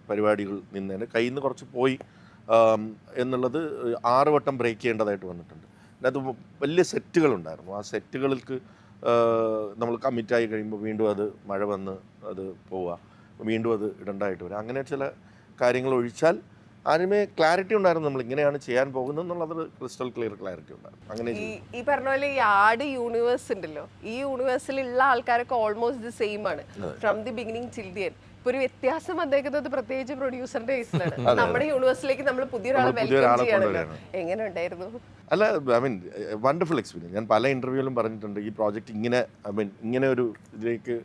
പരിപാടികൾ നിന്നേന് കയ്യിൽ നിന്ന് കുറച്ച് പോയി എന്നുള്ളത് 6 വട്ടം ബ്രേക്ക് ചെയ്യേണ്ടതായിട്ട് വന്നിട്ടുണ്ട്. അതിനകത്ത് വലിയ സെറ്റുകളുണ്ടായിരുന്നു. ആ സെറ്റുകൾക്ക് നമ്മൾ കമ്മിറ്റായി കഴിയുമ്പോൾ വീണ്ടും അത് മഴ വന്ന് അത് പോവുക, വീണ്ടും അത് ഇടണ്ടായിട്ട് വരിക. അങ്ങനെ ചില കാര്യങ്ങൾ ഒഴിച്ചാൽ ആദ്യമേ ക്ലാരിറ്റി ഉണ്ടായിരുന്നു നമ്മൾ ഇങ്ങനെയാണ് ചെയ്യാൻ പോകുന്നത് എന്നുള്ളത്. ക്രിസ്റ്റൽ ക്ലിയർ ക്ലാരിറ്റി ഉണ്ടായിരുന്നു. അങ്ങനെ ഈ പറഞ്ഞ പോലെ ഈ ആട് യൂണിവേഴ്സ് ഉണ്ടല്ലോ, ഈ യൂണിവേഴ്സിലുള്ള ആൾക്കാരൊക്കെ ഓൾമോസ്റ്റ് ദി സെയിം ആണ് from the beginning till the end. ഇപ്പൊ ഒരു വ്യത്യാസം വന്നേക്കുന്നത് പ്രത്യേകിച്ച് പ്രൊഡ്യൂസറിന്റെ കേസിലാണ്. നമ്മുടെ യൂണിവേഴ്സിലേക്ക് നമ്മൾ പുതിയൊരാളെ വെൽക്കം ചെയ്യണല്ലോ. എങ്ങനെ ഉണ്ടായിരുന്നു? അല്ല, ഐ മീൻ വണ്ടർഫുൾ എക്സ്പീരിയൻസ്. ഞാൻ പല ഇന്റർവ്യൂവിലും പറഞ്ഞിട്ടുണ്ട് ഈ പ്രോജക്റ്റ് ഇങ്ങനെ ഒരു ഇതിലേക്ക്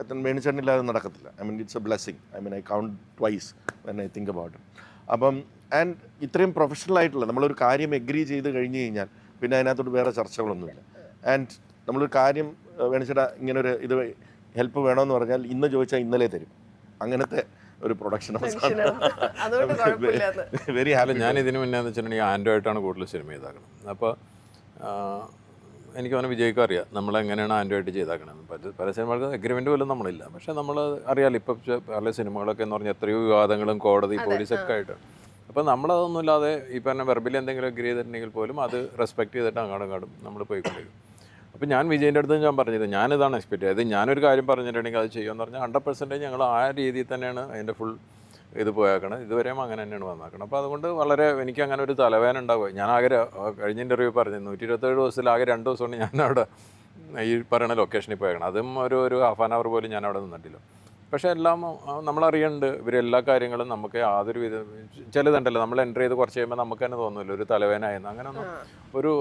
എത്താൻ വേണിച്ചേട്ടനില്ലാതെ നടക്കത്തില്ല. I mean it's A blessing. I count twice when I think about it. അപ്പം ആൻഡ് ഇത്രയും പ്രൊഫഷണൽ ആയിട്ടുള്ള നമ്മളൊരു കാര്യം എഗ്രി ചെയ്ത് കഴിഞ്ഞ് കഴിഞ്ഞാൽ പിന്നെ അതിനകത്തോട്ട് വേറെ ചർച്ചകളൊന്നുമില്ല. ആൻഡ് നമ്മളൊരു കാര്യം വേണിച്ചേട്ടാ ഇങ്ങനൊരു ഇത് ഹെൽപ്പ് വേണമെന്ന് പറഞ്ഞാൽ ഇന്ന് ചോദിച്ചാൽ ഇന്നലെ തരും. അങ്ങനത്തെ ഒരു പ്രൊഡക്ഷൻ വെരി ഹാപ്പി. ഞാൻ ഇതിന് മുന്നേ എന്ന് വെച്ചിട്ടുണ്ടെങ്കിൽ ആൻഡ്രോയിഡാണ് കൂടുതൽ സിനിമ ചെയ്താക്കണം. അപ്പോൾ എനിക്ക് അവനെ വിജയിക്കും അറിയാം നമ്മളെങ്ങനെയാണ് ആൻഡ്രോയിഡ് ചെയ്താക്കണം. പല സിനിമകൾക്ക് എഗ്രിമെൻ്റ് പോലും നമ്മളില്ല. പക്ഷേ നമ്മൾ അറിയാമല്ലോ ഇപ്പം പല സിനിമകളൊക്കെ എന്ന് പറഞ്ഞാൽ എത്രയോ വിവാദങ്ങളും കോടതി പോലീസൊക്കെ ആയിട്ട്. അപ്പോൾ നമ്മളതൊന്നുമില്ലാതെ ഈ പറഞ്ഞ വെർബിൽ എന്തെങ്കിലും എഗ്രി ചെയ്തിട്ടുണ്ടെങ്കിൽ പോലും അത് റെസ്പെക്ട് ചെയ്തിട്ട് അങ്ങോട്ടും നമ്മൾ പോയിക്കൊണ്ടിരിക്കും. അപ്പോൾ ഞാൻ വിജയൻ്റെ അടുത്ത് ഞാൻ പറഞ്ഞത് ഞാനിതാണ് എക്സ്പെക്ട് ചെയ്തത്. ഞാനൊരു കാര്യം പറഞ്ഞിട്ടുണ്ടെങ്കിൽ അത് ചെയ്യുമെന്ന് പറഞ്ഞാൽ 100% ഞങ്ങൾ ആ രീതിയിൽ തന്നെയാണ് അതിൻ്റെ ഫുൾ ഇത് പോയേക്കണം. ഇതുവരെയും അങ്ങനെ തന്നെയാണ് വന്നേക്കണം. അപ്പോൾ അതുകൊണ്ട് വളരെ എനിക്ക് അങ്ങനെ ഒരു തലവേദന ഉണ്ടാവുക. ഞാൻ ആകെ കഴിഞ്ഞ ഇൻ്റർവ്യൂ പറഞ്ഞു 127 ദിവസത്തിൽ ആകെ 2 ദിവസമാണ് ഞാൻ അവിടെ ഈ പറയുന്ന ലൊക്കേഷനിൽ പോയേക്കണം. അതും ഒരു ഹാഫ് ആൻ അവർ പോലും ഞാൻ അവിടെ നിന്നിട്ടില്ല. പക്ഷേ എല്ലാം നമ്മളറിയുന്നുണ്ട് ഇവരെല്ലാ കാര്യങ്ങളും നമുക്ക് യാതൊരു വിധ ചിലതുണ്ടല്ലോ നമ്മൾ എൻ്റർ ചെയ്ത് കുറച്ച് കഴിയുമ്പോൾ നമുക്ക് തന്നെ തോന്നുമല്ലോ ഒരു തലവേദന ആയിരുന്നു. അങ്ങനെയൊന്നും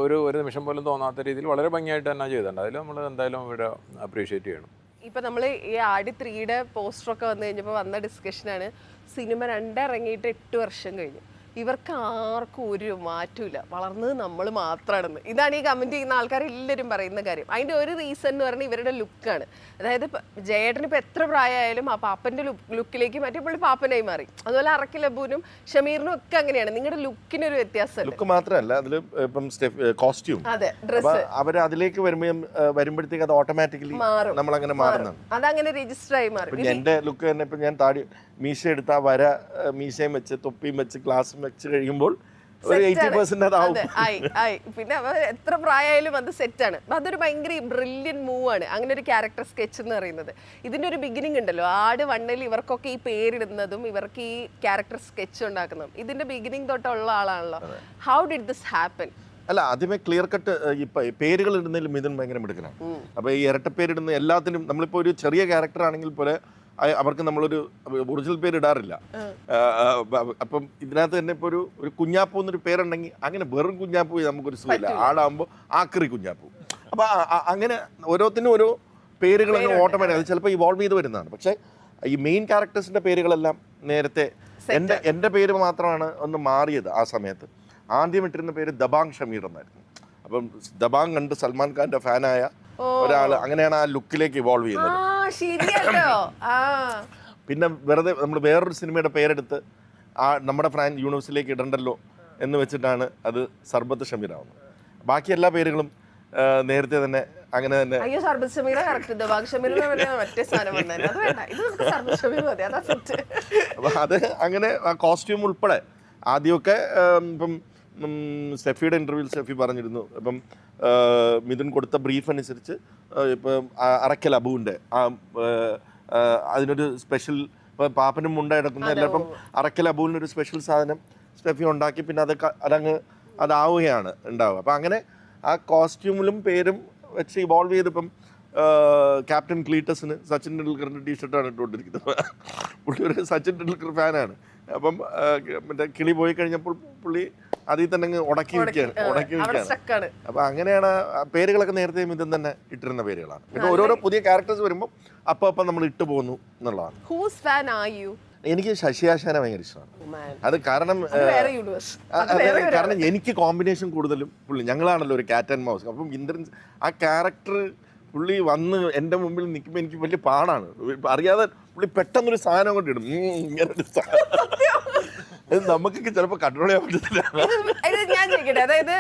ഒരു നിമിഷം പോലും തോന്നാത്ത രീതിയിൽ വളരെ ഭംഗിയായിട്ട് തന്നെ ചെയ്തിട്ടുണ്ട്. അതിൽ നമ്മൾ എന്തായാലും ഇവിടെ അപ്രീഷിയേറ്റ് ചെയ്യണം. ഇപ്പം നമ്മൾ ഈ ആട് 3യുടെ പോസ്റ്ററൊക്കെ വന്നു കഴിഞ്ഞപ്പോൾ വന്ന ഡിസ്കഷനാണ് സിനിമ 2 ഇറങ്ങിയിട്ട് 8 വർഷം കഴിഞ്ഞു. ഇവർക്ക് ആർക്കും ഒരു മാറ്റമില്ല, വളർന്നത് നമ്മൾ മാത്രമാണെന്ന്. ഇതാണ് ഈ കമൻറ്റ് ചെയ്യുന്ന ആൾക്കാർ എല്ലാവരും പറയുന്ന കാര്യം. അതിൻ്റെ ഒരു റീസൺ എന്ന് പറഞ്ഞാൽ ഇവരുടെ ലുക്കാണ്. അതായത് ജയേട്ടന് ഇപ്പോൾ എത്ര പ്രായമായാലും ആ പാപ്പൻ്റെ ലുക്കിലേക്ക് മറ്റേ പുള്ളി പാപ്പനായി മാറി. അതുപോലെ അറക്കിൽ അബുവിനും ഷമീറിനും ഒക്കെ അങ്ങനെയാണ്. നിങ്ങളുടെ ലുക്കിനൊരു വ്യത്യാസം. ലുക്ക് മാത്രമല്ല, അതിൽ ഇപ്പം കോസ്റ്റ്യൂം, അതെ, ഡ്രസ്സ് അവർ അതിലേക്ക് വരുമ്പോഴത്തേക്ക് അത് ഓട്ടോമാറ്റിക്കലി നമ്മളങ്ങനെ മാറുന്നതാണ്. അതങ്ങനെ രജിസ്റ്റർ ആയി മാറി. എൻ്റെ ലുക്ക് തന്നെ ഇപ്പം ഞാൻ താടി മീശ എടുത്ത വര മീശയും വെച്ച് തൊപ്പിയും വെച്ച് ഗ്ലാസും വെച്ച് കഴിയുമ്പോൾ ഒരു 80% അതാവും. പിന്നെ എത്ര പ്രായമായാലും അത് സെറ്റാണ്. അതൊരു ഭയങ്കര ബ്രില്യൻ മൂവ് ആണ് അങ്ങനെ ഒരു ക്യാരക്ടർ സ്കെച്ച് എന്ന് പറയുന്നത്. ഇതിന്റെ ഒരു ബിഗിനിങ് ഉണ്ടല്ലോ, ആട് വണ്ണിൽ ഇവർക്കൊക്കെ ഈ പേരിടുന്നതും ഇവർക്ക് ഈ ക്യാരക്ടർ സ്കെച്ച് ഉണ്ടാക്കുന്നതും ഇതിന്റെ ബിഗിനിങ് തൊട്ടുള്ള ആളാണല്ലോ. How did this happen? അല്ല, ആദ്യമേ ക്ലിയർ കട്ട് ഇപ്പൊ പേരുകൾ ഇടുന്നതിൽ മിഥുൻ ഭയങ്കര മിടുക്കനാണ്. അപ്പൊ ഈ ഇരട്ട പേരിടുന്ന എല്ലാത്തിനും നമ്മളിപ്പോ ഒരു ചെറിയ ക്യാരക്ടർ ആണെങ്കിൽ പോലെ അവർക്ക് നമ്മളൊരു ഒറിജിനൽ പേര് ഇടാറില്ല. അപ്പം ഇതിനകത്ത് തന്നെ ഇപ്പോൾ ഒരു കുഞ്ഞാപ്പൂ എന്നൊരു പേരുണ്ടെങ്കിൽ അങ്ങനെ വെറും കുഞ്ഞാപ്പൂ നമുക്കൊരു സുഖമില്ല. ആടാകുമ്പോൾ ആക്രി കുഞ്ഞാപ്പൂ. അപ്പം അങ്ങനെ ഓരോത്തിനും ഓരോ പേരുകൾ അങ്ങനെ ഓട്ടോമാറ്റിക് അത് ചിലപ്പോൾ ഇവോൾവ് ചെയ്ത് വരുന്നതാണ്. പക്ഷേ ഈ മെയിൻ ക്യാരക്ടേഴ്സിൻ്റെ പേരുകളെല്ലാം നേരത്തെ എൻ്റെ പേര് മാത്രമാണ് ഒന്ന് മാറിയത്. ആ സമയത്ത് ആദ്യം ഇട്ടിരുന്ന പേര് ദബാങ് ഷമീർ എന്നായിരുന്നു. അപ്പം ദബാങ് കണ്ട് സൽമാൻ ഖാൻ്റെ ഫാനായ ഒരാൾ അങ്ങനെയാണ് ആ ലുക്കിലേക്ക് ഇവോൾവ് ചെയ്യുന്നത്. പിന്നെ വെറുതെ നമ്മൾ വേറൊരു സിനിമയുടെ പേരെടുത്ത് നമ്മുടെ ഫ്രാൻ യൂണിവേഴ്സിലേക്ക് ഇടണ്ടല്ലോ എന്ന് വെച്ചിട്ടാണ് അത് സർബത്ത് ഷമീർ ആവുന്നത്. ബാക്കി എല്ലാ പേരുകളും നേരത്തെ തന്നെ അങ്ങനെ തന്നെ. അപ്പൊ അത് അങ്ങനെ കോസ്റ്റ്യൂം ഉൾപ്പെടെ ആദ്യമൊക്കെ ഇപ്പം സ്റ്റെഫിയുടെ ഇൻ്റർവ്യൂവിൽ സ്റ്റെഫി പറഞ്ഞിരുന്നു, ഇപ്പം മിഥുൻ കൊടുത്ത ബ്രീഫ് അനുസരിച്ച് ഇപ്പം അറക്കൽ അബുവിൻ്റെ അതിനൊരു സ്പെഷ്യൽ, ഇപ്പം പാപ്പനും മുണ്ട കിടക്കുന്ന എല്ലാപ്പം അറക്കൽ അബുവിനൊരു സ്പെഷ്യൽ സാധനം സ്റ്റെഫി ഉണ്ടാക്കി. പിന്നെ അതാവുകയാണ് ഉണ്ടാവുക. അപ്പം അങ്ങനെ ആ കോസ്റ്റ്യൂമിലും പേരും വെച്ച് ഇവോൾവ് ചെയ്തിപ്പം ക്യാപ്റ്റൻ ക്ലീറ്റസിന് സച്ചിൻ ടെണ്ടുൽക്കറിൻ്റെ ടീഷർട്ടാണ് ഇട്ടുകൊണ്ടിരിക്കുന്നത്. പുള്ളി ഒരു സച്ചിൻ ടെണ്ടുൽക്കർ ഫാനാണ്. അപ്പം മറ്റേ കിളി പോയി കഴിഞ്ഞപ്പോൾ പുള്ളി അതിൽ തന്നെ അങ്ങ് ഉടക്കി വയ്ക്കുകയാണ്. അപ്പം അങ്ങനെയാണ് പേരുകളൊക്കെ നേരത്തെ മിഥുൻ തന്നെ ഇട്ടിരുന്ന പേരുകളാണ്. പിന്നെ ഓരോരോ പുതിയ ക്യാരക്ടേഴ്സ് വരുമ്പോൾ അപ്പം നമ്മൾ ഇട്ടു പോകുന്നു എന്നുള്ളതാണ്. എനിക്ക് ശശിയാശാനെ ഭയങ്കര ഇഷ്ടമാണ്. അത് കാരണം എനിക്ക് കോമ്പിനേഷൻ കൂടുതലും പുള്ളി, ഞങ്ങളാണല്ലോ ഒരു കാറ്റ് ആൻഡ് മൗസ്. അപ്പം ഇന്ദ്രൻ ആ ക്യാരക്ടർ പുള്ളി വന്ന് എൻ്റെ മുമ്പിൽ നിൽക്കുമ്പോൾ എനിക്ക് വലിയ പാടാണ്. അറിയാതെ പുള്ളി പെട്ടെന്നൊരു സാധനം കൊണ്ട് ഇടും, ഇങ്ങനൊരു സാധനം. നമുക്കൊക്കെ ചിലപ്പോൾ കൺട്രോൾ ചെയ്യാൻ പറ്റത്തില്ല. ഞാൻ ചോദിക്കട്ടെ, അതായത്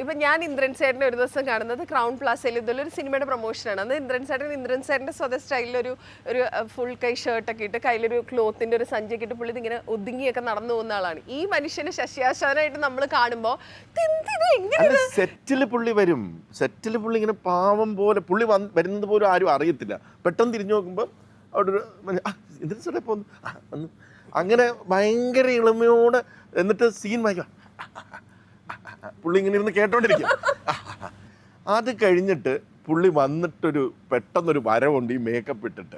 ഇപ്പൊ ഞാൻ ഇന്ദ്രൻ ചേട്ടനെ ഒരു ദിവസം കാണുന്നത് ക്രൗൺ പ്ലാസയിൽ ഇതൊരു സിനിമയുടെ പ്രൊമോഷനാണ്. അന്ന് ഇന്ദ്രൻ ചേട്ടൻ്റെ സ്വന്തം സ്റ്റൈലിലൊരു ഫുൾ കൈ ഷർട്ടൊക്കെ ഇട്ട് കയ്യിലൊരു ക്ലോത്തിന്റെ ഒരു സഞ്ചിയൊക്കെ ഇട്ട് പുള്ളി ഇങ്ങനെ ഒതുങ്ങിയൊക്കെ നടന്നു പോകുന്ന ആളാണ്. ഈ മനുഷ്യനെ ശശിയാശാനായിട്ട് നമ്മൾ കാണുമ്പോൾ സെറ്റിൽ പുള്ളി വരും, സെറ്റിൽ പുള്ളി ഇങ്ങനെ പാവം പോലെ പുള്ളി വരുന്നത് പോലും ആരും അറിയത്തില്ല. പെട്ടെന്ന് തിരിഞ്ഞു നോക്കുമ്പോൾ അവിടെ ഒരു ഇന്ദ്രൻ ചേട്ടൻ പോന്നു അങ്ങനെ ഭയങ്കര എളിമയോടെ. എന്നിട്ട് സീൻ വായിക്കുക, പുള്ളി ഇങ്ങനെ ഇരുന്ന് കേട്ടോണ്ടിരിക്കും. അത് കഴിഞ്ഞിട്ട് പുള്ളി വന്നിട്ടൊരു പെട്ടെന്നൊരു വരവുണ്ട് ഈ മേക്കപ്പ് ഇട്ടിട്ട്.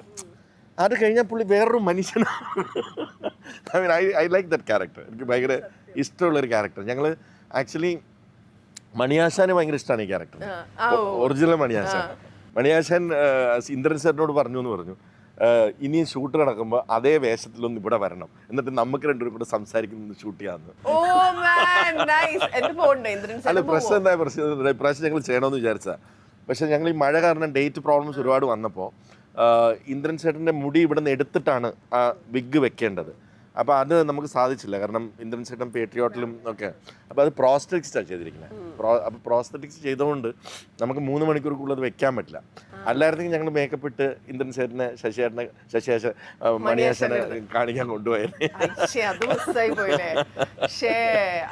അത് കഴിഞ്ഞാൽ പുള്ളി വേറൊരു മനുഷ്യനാണ്. I like that character. എനിക്ക് ഭയങ്കര ഇഷ്ടമുള്ളൊരു ക്യാരക്ടർ. ഞങ്ങൾ ആക്ച്വലി മണിയാശാന് ഭയങ്കര ഇഷ്ടമാണ് ഈ ക്യാരക്ടർ, ഒറിജിനൽ മണിയാശാൻ ഇന്ദ്രൻ സാറിനോട് പറഞ്ഞു ഇനി ഷൂട്ട് നടക്കുമ്പോൾ അതേ വേഷത്തിലൊന്നും ഇവിടെ വരണം, എന്നിട്ട് നമുക്ക് രണ്ടുപേരും കൂടെ സംസാരിക്കുന്നത് ഷൂട്ട് ചെയ്യാമെന്ന്. അല്ല, പ്രശ്നം എന്താ പ്രശ്നം, ഇപ്രാവശ്യം ഞങ്ങൾ ചെയ്യണമെന്ന് വിചാരിച്ചാൽ. പക്ഷേ ഞങ്ങൾ ഈ മഴ കാരണം ഡേറ്റ് പ്രോബ്ലംസ് ഒരുപാട് വന്നപ്പോൾ ഇന്ദ്രൻ ചേട്ടൻ്റെ മുടി ഇവിടെ നിന്ന് എടുത്തിട്ടാണ് ആ വിഗ് വെക്കേണ്ടത്. അപ്പോൾ അത് നമുക്ക് സാധിച്ചില്ല, കാരണം ഇന്ദ്രൻ ചേട്ടൻ പേട്രിയോട്ടിലും ഒക്കെ. അപ്പോൾ അത് പ്രോസ്തെറ്റിക്സാണ് ചെയ്തിരിക്കുന്നത്. അപ്പോൾ പ്രോസ്തെറ്റിക്സ് ചെയ്തുകൊണ്ട് നമുക്ക് 3 മണിക്കൂർക്കുള്ളത് അത് വെക്കാൻ പറ്റില്ല. അല്ലായിരുന്നെങ്കിൽ ഞങ്ങൾ മേക്കപ്പ് ഇട്ട് ഇന്ദ്രൻ ചേട്ടനെ മണിയാശനെ കാണിക്കാൻ കൊണ്ടുപോയത്.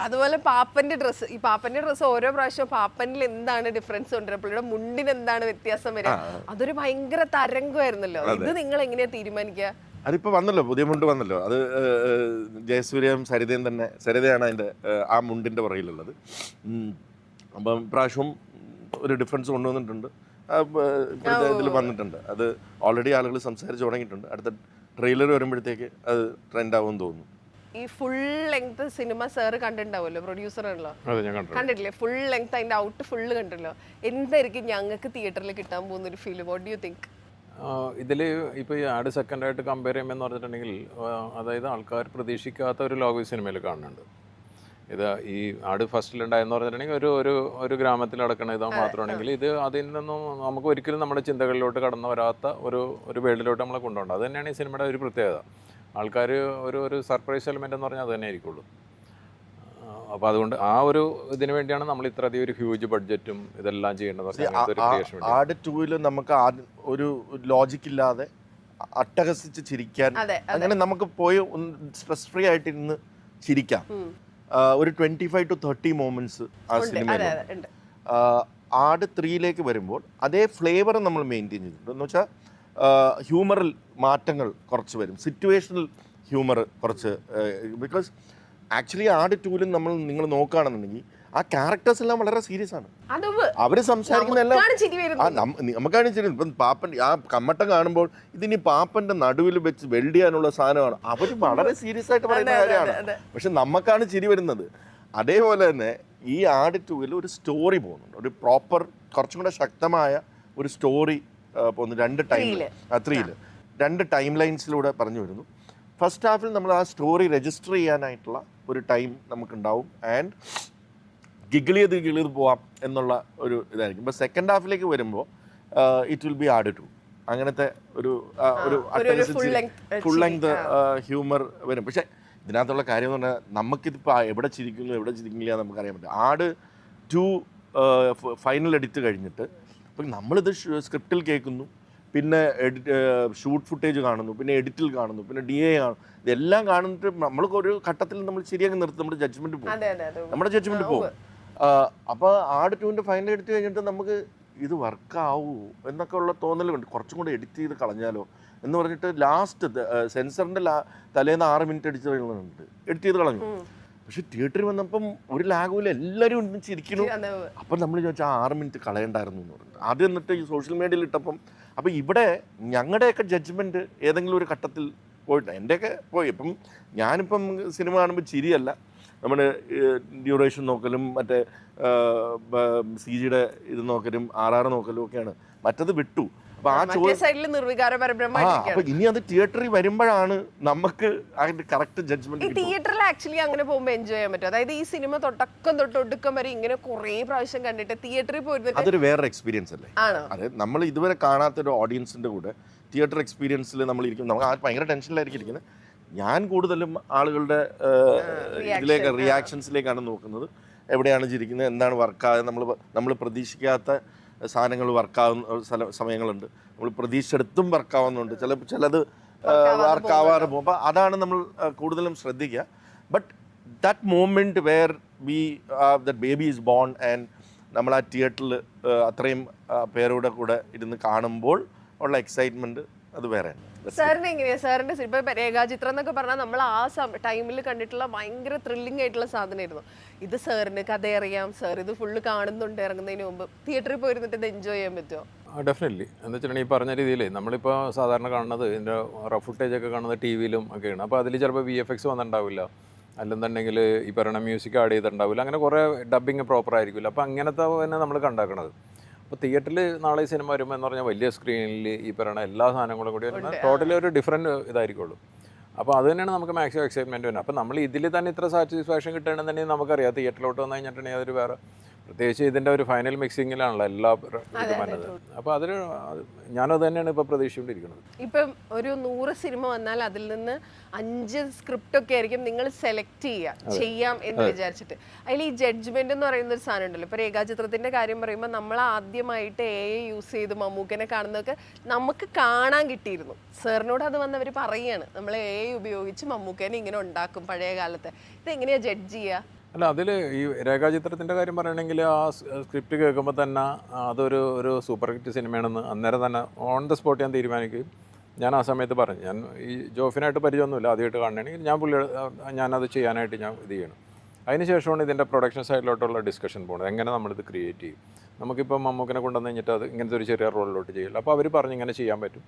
അതുപോലെ പാപ്പന്റെ ഡ്രസ്സ് ഓരോ പ്രാവശ്യം പാപ്പനിൽ എന്താണ് ഡിഫറൻസ് കൊണ്ടുവരുന്നത്, പുള്ളിയുടെ മുണ്ടിന് എന്താണ് വ്യത്യാസം വരിക, അതൊരു ഭയങ്കര തരംഗമായിരുന്നല്ലോ. ഇത് നിങ്ങൾ എങ്ങനെയാ തീരുമാനിക്കുക? അതിപ്പോൾ വന്നല്ലോ, പുതിയ മുണ്ട് വന്നല്ലോ. അത് ജയസൂര്യയും സരിതയാണ് അതിൻ്റെ ആ മുണ്ടിൻ്റെ പുറകിലുള്ളത്. അപ്പം പ്രാവശ്യവും ഒരു ഡിഫറൻസ് കൊണ്ടുവന്നിട്ടുണ്ട്, ഇപ്പോഴത്തെ ഇതിൽ വന്നിട്ടുണ്ട്. അത് ഓൾറെഡി ആളുകൾ സംസാരിച്ച് തുടങ്ങിയിട്ടുണ്ട്. അടുത്ത ട്രെയിലർ വരുമ്പോഴത്തേക്ക് അത് ട്രെൻഡ് ആവുമെന്ന് തോന്നുന്നു. ഈ ഫുൾ ലെങ്ത് സിനിമ സാറ് കണ്ടിട്ടുണ്ടാവുമല്ലോ, പ്രൊഡ്യൂസർ ആണല്ലോ, കണ്ടിട്ടില്ലേ? ഫുൾ ലെങ്ത് അതിൻ്റെ ഔട്ട് ഫുള്ള് കണ്ടല്ലോ. എന്തായിരിക്കും ഞങ്ങൾക്ക് തിയേറ്ററിൽ കിട്ടാൻ പോകുന്ന ഒരു feel? What do you think? ഇതിൽ ഇപ്പോൾ ഈ ആഡ് സെക്കൻഡായിട്ട് കമ്പയർ ചെയ്യുമ്പോൾ പറഞ്ഞിട്ടുണ്ടെങ്കിൽ, അതായത് ആൾക്കാർ പ്രതീക്ഷിക്കാത്ത ഒരു ലോകം ഈ സിനിമയിൽ കാണുന്നുണ്ട്. ഇത് ഈ ആട് ഫസ്റ്റിലുണ്ടായെന്ന് പറഞ്ഞിട്ടുണ്ടെങ്കിൽ ഒരു ഗ്രാമത്തിൽ നടക്കുന്ന ഇതോ മാത്രമാണെങ്കിൽ ഇത് അതിൽ നിന്നും നമുക്ക് ഒരിക്കലും നമ്മുടെ ചിന്തകളിലോട്ട് കടന്നു വരാത്ത ഒരു വേൾഡിലോട്ട് നമ്മളെ കൊണ്ടുപോകണം. അത് തന്നെയാണ് ഈ സിനിമയുടെ ഒരു പ്രത്യേകത. ആൾക്കാർ ഒരു സർപ്രൈസ് എലിമെൻ്റ് എന്ന് പറഞ്ഞാൽ അത് തന്നെ ആയിരിക്കുള്ളൂ. അപ്പോൾ അതുകൊണ്ട് ആ ഒരു ഇതിനു വേണ്ടിയാണ് നമ്മൾ ഇത്രയധികം ഒരു ഹ്യൂജ് ബഡ്ജറ്റും ഇതെല്ലാം ചെയ്യേണ്ടത്. ആട് 2-ൽ നമുക്ക് ഒരു ലോജിക് ഇല്ലാതെ അട്ടഹസിച്ച് ചിരിക്കാൻ, അങ്ങനെ നമുക്ക് പോയി സ്ട്രെസ് ഫ്രീ ആയിട്ട് ഇരുന്ന് ചിരിക്കാം. ഒരു 25 to 30 മൊമെന്റ്സ് ആ സിനിമയിലുണ്ട്. ആട് 3-ലേക്ക് വരുമ്പോൾ അതേ ഫ്ലേവർ നമ്മൾ മെയിൻറ്റെയിൻ ചെയ്തിട്ടുണ്ട്. എന്ന് വെച്ചാൽ ഹ്യൂമറിൽ മാറ്റങ്ങൾ കുറച്ച് വരും, സിറ്റുവേഷണൽ ഹ്യൂമർ കുറച്ച്. ബിക്കോസ് ആക്ച്വലി ആട് 2-ലും നിങ്ങൾ നോക്കുകയാണെന്നുണ്ടെങ്കിൽ ആ ക്യാരക്ടേഴ്സ് എല്ലാം വളരെ സീരിയസ് ആണ്. അവര് സംസാരിക്കുന്നതെല്ലാം നമുക്കാണ് ചിരി. ഇപ്പം പാപ്പൻ ആ കമ്മട്ടം കാണുമ്പോൾ ഇതിനി പാപ്പന്റെ നടുവിൽ വെച്ച് വെൽഡ് ചെയ്യാനുള്ള സാധനമാണ്. അവര് വളരെ സീരിയസ് ആയിട്ട് പറയുന്ന കാര്യമാണ്, പക്ഷെ നമുക്കാണ് ചിരി വരുന്നത്. അതേപോലെ തന്നെ ഈ ആട് 2-ൽ ഒരു സ്റ്റോറി പോകുന്നുണ്ട്, ഒരു പ്രോപ്പർ കുറച്ചും കൂടെ ശക്തമായ ഒരു സ്റ്റോറി പോകുന്നു. 3-ല് 2 ടൈം ലൈൻസിലൂടെ പറഞ്ഞു വരുന്നു. ഫസ്റ്റ് ഹാഫിൽ നമ്മൾ ആ സ്റ്റോറി രജിസ്റ്റർ ചെയ്യാനായിട്ടുള്ള ഒരു ടൈം നമുക്കുണ്ടാവും, ആൻഡ് ഗിഗിൾ ചെയ്ത് പോവാം എന്നുള്ള ഒരു ഇതായിരിക്കും. ഇപ്പോൾ സെക്കൻഡ് ഹാഫിലേക്ക് വരുമ്പോൾ ഇറ്റ് വിൽ ബി ആട് 2, അങ്ങനത്തെ ഒരു ഫുൾ ലെങ്ത് ഹ്യൂമർ വരും. പക്ഷേ ഇതിനകത്തുള്ള കാര്യം എന്ന് പറഞ്ഞാൽ നമുക്കിതിപ്പോൾ എവിടെ ചിരിക്കില്ല നമുക്കറിയാൻ പറ്റും. ആട് 2 ഫൈനൽ എഡിറ്റ് കഴിഞ്ഞിട്ട് ഇപ്പം നമ്മളിത് സ്ക്രിപ്റ്റിൽ കേൾക്കുന്നു, പിന്നെ ഷൂട്ട് ഫുട്ടേജ് കാണുന്നു, പിന്നെ എഡിറ്റിൽ കാണുന്നു, പിന്നെ DA കാണുന്നു. ഇതെല്ലാം കാണുന്നിട്ട് നമ്മൾക്ക് ഒരു ഘട്ടത്തിൽ നമ്മൾ ശരിയാക്കി നിർത്തും, നമ്മുടെ ജഡ്ജ്മെന്റ് പോകും. അപ്പോൾ ആട് 2-ന്റെ ഫൈനൽ എഡിറ്റ് കഴിഞ്ഞിട്ട് നമുക്ക് ഇത് വർക്കാവൂ എന്നൊക്കെ ഉള്ള തോന്നലുണ്ട്. കുറച്ചും കൂടെ എഡിറ്റ് ചെയ്ത് കളഞ്ഞാലോ എന്ന് പറഞ്ഞിട്ട് ലാസ്റ്റ് സെൻസറിൻ്റെ തലേന്ന് 6 മിനിറ്റ് എഡിറ്റ് ചെയ്ത് കളഞ്ഞു. പക്ഷെ തിയേറ്ററിൽ വന്നപ്പം ഒരു ലാഗുമില്ല, എല്ലാവരും ഒന്നിച്ചിരിക്കുന്നു. അപ്പം നമ്മൾ ചോദിച്ചാൽ 6 മിനിറ്റ് കളയണ്ടായിരുന്നു എന്ന് പറഞ്ഞു. ആദ്യം എന്നിട്ട് ഈ സോഷ്യൽ മീഡിയയിൽ ഇട്ടപ്പം അപ്പം ഇവിടെ ഞങ്ങളുടെയൊക്കെ ജഡ്ജ്മെൻറ്റ് ഏതെങ്കിലും ഒരു ഘട്ടത്തിൽ പോയിട്ട് എൻ്റെയൊക്കെ പോയി. ഇപ്പം ഞാനിപ്പം സിനിമ കാണുമ്പോൾ ചിരിയല്ല, നമ്മുടെ ഡ്യൂറേഷൻ നോക്കലും മറ്റേ CG-യുടെ ഇത് നോക്കലും RR നോക്കലും ഒക്കെയാണ്. മറ്റത് വിട്ടു. അപ്പൊ ആ അപ്പൊ ഇനി അത് തിയേറ്ററിൽ വരുമ്പോഴാണ് നമുക്ക് അതിന്റെ കറക്റ്റ് ജഡ്ജ്മെന്റ്. തിയേറ്ററിൽ ആക്ച്വലി അങ്ങനെ പോകുമ്പോൾ എൻജോയ് ചെയ്യാൻ പറ്റും. അതായത് ഈ സിനിമ തൊട്ടക്കം തൊട്ട് ഒടുക്കം വരെ ഇങ്ങനെ കുറേ പ്രാവശ്യം കണ്ടിട്ട് തിയേറ്ററിൽ പോയിട്ട് അതൊരു വേറെ എക്സ്പീരിയൻസ് അല്ലേ? അതെ, നമ്മൾ ഇതുവരെ കാണാത്തൊരു ഓഡിയൻസിന്റെ കൂടെ തിയേറ്റർ എക്സ്പീരിയൻസിൽ നമ്മൾ ഇരിക്കും. നമുക്ക് ഭയങ്കര ടെൻഷനിലായിരിക്കും ഇരിക്കുന്നത്. ഞാൻ കൂടുതലും ആളുകളുടെ ഇതിലേക്ക് റിയാക്ഷൻസിലേക്കാണ് നോക്കുന്നത്. എവിടെയാണ് ചിരിക്കുന്നത്, എന്താണ് വർക്കാകുന്നത്, നമ്മൾ പ്രതീക്ഷിക്കാത്ത സാധനങ്ങൾ വർക്കാവുന്ന സമയങ്ങളുണ്ട്, നമ്മൾ പ്രതീക്ഷിച്ചെടുത്തും വർക്കാവുന്നുണ്ട്, ചിലത് വർക്കാവാതെ പോകും. അപ്പോൾ അതാണ് നമ്മൾ കൂടുതലും ശ്രദ്ധിക്കുക. But that moment where that baby is born and നമ്മൾ ആ തിയേറ്ററിൽ അത്രയും പേരുടെ കൂടെ ഇരുന്ന് കാണുമ്പോൾ ഉള്ള എക്സൈറ്റ്മെൻറ്റ് അത് വേറെയാണ്. സാറിന് എങ്ങനെയാ? സാറിന്റെ ഇപ്പൊ രേഖാചിത്രം എന്നൊക്കെ പറഞ്ഞാൽ നമ്മൾ ആ ടൈമിൽ കണ്ടിട്ടുള്ള ഭയങ്കര ത്രില്ലിംഗ് ആയിട്ടുള്ള സാധനമായിരുന്നു. ഇത് സാറിന് കഥ അറിയാം, സാർ ഇത് ഫുള്ള് കാണുന്നുണ്ട് ഇറങ്ങുന്നതിന് മുമ്പ്. തിയേറ്ററിൽ പോയിരുന്നിട്ട് ഇത് എൻജോയ് ചെയ്യാൻ പറ്റുമോ? ഡെഫിനറ്റ്ലി. എന്താ വെച്ചിട്ടുണ്ടെങ്കിൽ ഈ പറഞ്ഞ രീതിയിൽ നമ്മളിപ്പോൾ സാധാരണ കാണുന്നത് ഇതിൻ്റെ റഫ് ഫുട്ടേജ് ഒക്കെ കാണുന്നത് TV-ലും ഒക്കെയാണ്. അപ്പോൾ അതിൽ ചിലപ്പോൾ VFX വന്നിട്ടുണ്ടാവില്ല, അല്ലെന്നുണ്ടെങ്കിൽ ഈ പറയുന്ന മ്യൂസിക് ആഡ് ചെയ്തിട്ടുണ്ടാവില്ല, അങ്ങനെ കുറേ ഡബ്ബിങ് പ്രോപ്പർ ആയിരിക്കില്ല. അപ്പോൾ അങ്ങനത്തെ തന്നെ നമ്മൾ കണ്ടാക്കണത്. അപ്പോൾ തിയേറ്ററിൽ നാളെ സിനിമ വരുമ്പോൾ എന്ന് പറഞ്ഞാൽ വലിയ സ്ക്രീനിൽ ഈ പറയുന്ന എല്ലാ സാധനങ്ങളും കൂടി ടോട്ടലി ഒരു ഡിഫറെൻറ്റ് ഇതായിരിക്കുള്ളൂ. അപ്പോൾ അത് തന്നെയാണ് നമുക്ക് മാക്സിമം എക്സൈറ്റ്മെൻറ്റ് വരുന്നത്. അപ്പോൾ നമ്മൾ ഇതിൽ തന്നെ ഇത്ര സാറ്റിസ്ഫാക്ഷൻ കിട്ടണമെന്നുണ്ടെങ്കിൽ നമുക്കറിയാം തിയേറ്ററിലോട്ട് വന്നു കഴിഞ്ഞിട്ടുണ്ടെങ്കിൽ അതൊരു വേറെ, പ്രത്യേകിച്ച് ഇതിൻ്റെ ഒരു ഫൈനൽ മിക്സിങ്ങിലാണല്ലോ എല്ലാ ഇതും വന്നത്. അപ്പോൾ അതിൽ ഞാനത് തന്നെയാണ് ഇപ്പോൾ പ്രതീക്ഷിച്ചുകൊണ്ടിരിക്കുന്നത്. ഇപ്പം ഒരു 100 സിനിമ വന്നാൽ അതിൽ നിന്ന് 5 സ്ക്രിപ്റ്റൊക്കെ ആയിരിക്കും നിങ്ങൾ സെലക്ട് ചെയ്യാം എന്ന് വിചാരിച്ചിട്ട്. അതിൽ ഈ ജഡ്ജ്മെന്റ് എന്ന് പറയുന്ന ഒരു സാധനം ഉണ്ടല്ലോ. ഇപ്പോൾ രേഖാചിത്രത്തിന്റെ കാര്യം പറയുമ്പോൾ നമ്മൾ ആദ്യമായിട്ട് AI യൂസ് ചെയ്ത് മമ്മൂക്കനെ കാണുന്നതൊക്കെ നമുക്ക് കാണാൻ കിട്ടിയിരുന്നു. സാറിനോട് അത് വന്നവർ പറയുകയാണ്, നമ്മൾ AI ഉപയോഗിച്ച് മമ്മൂക്കനെ ഇങ്ങനെ ഉണ്ടാക്കും പഴയ കാലത്ത്. ഇതെങ്ങനെയാണ് ജഡ്ജ് ചെയ്യുക? അല്ല, അതിൽ ഈ രേഖാചിത്രത്തിൻ്റെ കാര്യം പറയുകയാണെങ്കിൽ ആ സ്ക്രിപ്റ്റ് കേൾക്കുമ്പോൾ തന്നെ അതൊരു സൂപ്പർ ഹിറ്റ് സിനിമയാണെന്ന് അന്നേരം തന്നെ ഓൺ ദ സ്പോട്ട് ഞാൻ തീരുമാനിക്കുകയും ഞാൻ ആ സമയത്ത് പറഞ്ഞു, ഞാൻ ഈ ജോഫിനായിട്ട് പരിചയമൊന്നുമില്ല, ആദ്യമായിട്ട് കാണണമെങ്കിൽ ഞാനത് ചെയ്യാനായിട്ട് ഞാൻ ഇത് ചെയ്യണം. അതിനുശേഷമാണ് ഇതിൻ്റെ പ്രൊഡക്ഷൻ സൈഡിലോട്ടുള്ള ഡിസ്കഷൻ പോകുന്നത്, എങ്ങനെ നമ്മളിത് ക്രിയേറ്റ് ചെയ്യും. നമുക്കിപ്പോൾ മമ്മൂക്കിനെ കൊണ്ടുവന്ന് കഴിഞ്ഞിട്ട് അത് ഇങ്ങനത്തെ ഒരു ചെറിയ റോളിലോട്ട് ചെയ്യില്ല. അപ്പോൾ അവർ പറഞ്ഞ് ഇങ്ങനെ ചെയ്യാൻ പറ്റും.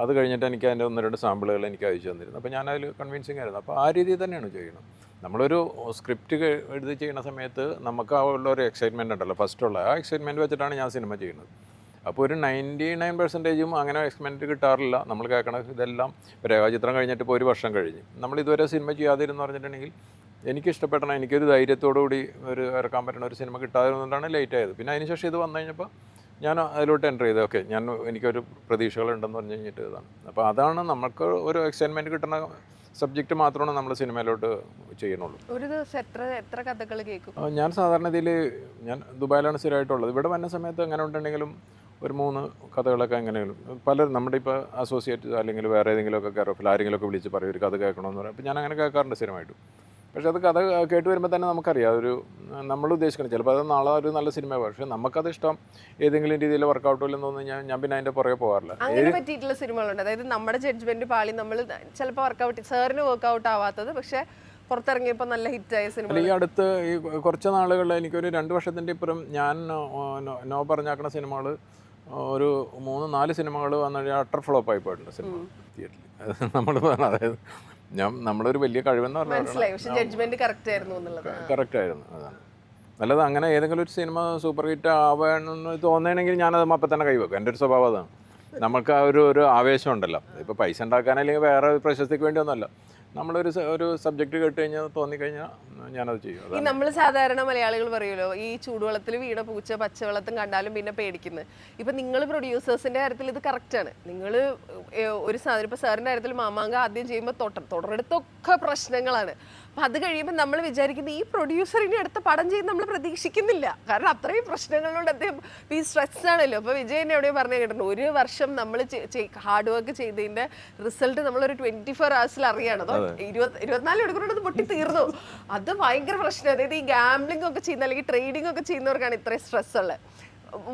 അത് കഴിഞ്ഞിട്ട് എനിക്ക് അതിൻ്റെ 1-2 സാമ്പിളുകൾ എനിക്ക് അയച്ചു തന്നിരുന്നു. അപ്പോൾ ഞാനതിൽ കൺവിൻസിങ് ആയിരുന്നു. അപ്പോൾ ആ രീതിയിൽ തന്നെയാണ് ചെയ്യുന്നത്. നമ്മളൊരു സ്ക്രിപ്റ്റ് എഴുതി ചെയ്യുന്ന സമയത്ത് നമുക്ക് ആ ഉള്ള ഒരു എക്സൈറ്റ്മെൻറ്റ് ഉണ്ടല്ലോ, ഫസ്റ്റുള്ള ആ എക്സൈറ്റ്മെൻറ്റ് വെച്ചിട്ടാണ് ഞാൻ സിനിമ ചെയ്യുന്നത്. അപ്പോൾ ഒരു 99% അങ്ങനെ എക്സ്പെരിമെൻറ്റ് കിട്ടാറില്ല. നമ്മൾ കേൾക്കണ ഇതെല്ലാം രേഖാചിത്രം കഴിഞ്ഞിട്ട് ഇപ്പോൾ 1 വർഷം കഴിഞ്ഞ് നമ്മളിതുവരെ സിനിമ ചെയ്യാതിരുന്ന് പറഞ്ഞിട്ടുണ്ടെങ്കിൽ എനിക്ക് ഇഷ്ടപ്പെടണം, എനിക്കൊരു ധൈര്യത്തോടു കൂടി ഇറക്കാൻ പറ്റുന്ന ഒരു സിനിമ കിട്ടാതിരുന്നതുകൊണ്ടാണ് ലേറ്റ് ആയത്. പിന്നെ അതിനുശേഷം ഇത് വന്നു കഴിഞ്ഞപ്പോൾ ഞാൻ അതിലോട്ട് എൻ്റർ ചെയ്ത് ഓക്കെ എനിക്കൊരു പ്രതീക്ഷകളുണ്ടെന്ന് പറഞ്ഞു കഴിഞ്ഞിട്ട് ഇതാണ്. അപ്പോൾ അതാണ് നമുക്ക് ഒരു എക്സൈറ്റ്മെൻറ്റ് കിട്ടുന്ന സബ്ജക്റ്റ് മാത്രമാണ് നമ്മൾ സിനിമയിലോട്ട് ചെയ്യുന്നുള്ളൂ. ഒരു ദിവസം എത്ര കഥകൾ കേൾക്കും? ഞാൻ സാധാരണ ഇതിൽ ഞാൻ ദുബായിലാണ് സ്ഥിരമായിട്ടുള്ളത്. ഇവിടെ വന്ന സമയത്ത് എങ്ങനെ ഉണ്ടെങ്കിലും ഒരു 3 കഥകളൊക്കെ എങ്ങനെയും നമ്മുടെ ഇപ്പോൾ അസോസിയേറ്റ് അല്ലെങ്കിൽ വേറെ ഏതെങ്കിലുമൊക്കെ കെയർ ആരെങ്കിലുമൊക്കെ വിളിച്ച് പറയും ഒരു കഥ കേൾക്കണമെന്ന് പറയും. അപ്പോൾ ഞാൻ അങ്ങനെ കേൾക്കാറുണ്ട് സ്ഥിരമായിട്ട്. പക്ഷേ അത് കഥ കേട്ട് വരുമ്പോൾ തന്നെ നമുക്കറിയാം നമ്മൾ ഉദ്ദേശിക്കണം ചിലപ്പോൾ അത് നാളെ ഒരു നല്ല സിനിമ, പക്ഷേ നമുക്കത് ഇഷ്ടം ഏതെങ്കിലും രീതിയിൽ വർക്കൗട്ട് ഇല്ലെന്ന് തോന്നി ഞാൻ പിന്നെ അതിൻ്റെ പുറകെ പോകാറില്ല. അങ്ങനെ പറ്റിയിട്ടുള്ള സിനിമകളുണ്ട്, അതായത് നമ്മുടെ ജഡ്ജ്മെന്റ് പാളി നമ്മൾ ചിലപ്പോൾ വർക്കൗട്ട് സാറിന് വർക്കൗട്ട് ആവാത്തത് പക്ഷേ പുറത്തിറങ്ങിയപ്പോൾ നല്ല ഹിറ്റായ സിനിമ. ഈ അടുത്ത് ഈ കുറച്ച് നാളുകളിൽ എനിക്കൊരു 2 വർഷത്തിൻ്റെ ഇപ്പുറം ഞാൻ നോ പറഞ്ഞാക്കുന്ന സിനിമകൾ ഒരു 3-4 സിനിമകൾ വന്നു കഴിഞ്ഞാൽ അട്ടർ ഫ്ലോപ്പായി പോയിട്ടുണ്ട് സിനിമ തിയേറ്ററിൽ. നമ്മൾ അതായത് നമ്മളൊരു വലിയ കഴിവെന്ന് പറഞ്ഞാൽ കറക്റ്റ് ആയിരുന്നു. അതാണ് നല്ലത്. അങ്ങനെ ഏതെങ്കിലും ഒരു സിനിമ സൂപ്പർ ഹിറ്റ് ആവാണെന്ന് തോന്നണമെങ്കിൽ ഞാനത് അപ്പം തന്നെ കൈവെക്കും. എൻ്റെ ഒരു സ്വഭാവം അതാണ്. നമുക്ക് ആ ഒരു ആവേശം ഉണ്ടല്ലോ, ഇപ്പോൾ പൈസ ഉണ്ടാക്കാൻ അല്ലെങ്കിൽ വേറെ പ്രശസ്തിക്ക് വേണ്ടി ഒന്നുമല്ല, നമ്മളൊരു സബ്ജക്റ്റ് കേട്ട് കഴിഞ്ഞാൽ തോന്നിക്കഴിഞ്ഞാൽ ഞാനത് ചെയ്യും. ഈ നമ്മൾ സാധാരണ മലയാളികൾ പറയുമല്ലോ ഈ ചൂടുവെള്ളത്തിൽ വീണ പൂച്ച പച്ചവെള്ളത്തും കണ്ടാലും പിന്നെ പേടിക്കുന്നത്. ഇപ്പം നിങ്ങൾ പ്രൊഡ്യൂസേഴ്സിൻ്റെ കാര്യത്തിൽ ഇത് കറക്റ്റാണ്. നിങ്ങൾ ഒരു സാധനം ഇപ്പോൾ സാറിൻ്റെ കാര്യത്തിൽ മാമാങ്ക ആദ്യം ചെയ്യുമ്പോൾ തുടരെടുത്തൊക്കെ പ്രശ്നങ്ങളാണ്. അപ്പം അത് കഴിയുമ്പോൾ നമ്മൾ വിചാരിക്കുന്നത് ഈ പ്രൊഡ്യൂസറിനെ അടുത്ത പടം ചെയ്ത് നമ്മൾ പ്രതീക്ഷിക്കുന്നില്ല, കാരണം അത്രയും പ്രശ്നങ്ങളോട് അദ്ദേഹം ഈ സ്ട്രെസ്സാണല്ലോ. അപ്പോൾ വിജയൻ എവിടെയോ പറഞ്ഞു കേട്ടിട്ടുണ്ട് 1 വർഷം നമ്മൾ ഹാർഡ് വർക്ക് ചെയ്തതിൻ്റെ റിസൾട്ട് നമ്മളൊരു 24 hours അറിയാണ്. അതോ 24 മണിക്കൂറോട് പൊട്ടി തീർന്നു. അത് ഭയങ്കര പ്രശ്നം. അതായത് ഈ ഗാംബ്ലിംഗ് ഒക്കെ ചെയ്യുന്ന അല്ലെങ്കിൽ ട്രേഡിംഗ് ഒക്കെ ചെയ്യുന്നവർക്കാണ് ഇത്രയും സ്ട്രെസ് ഉള്ളത്.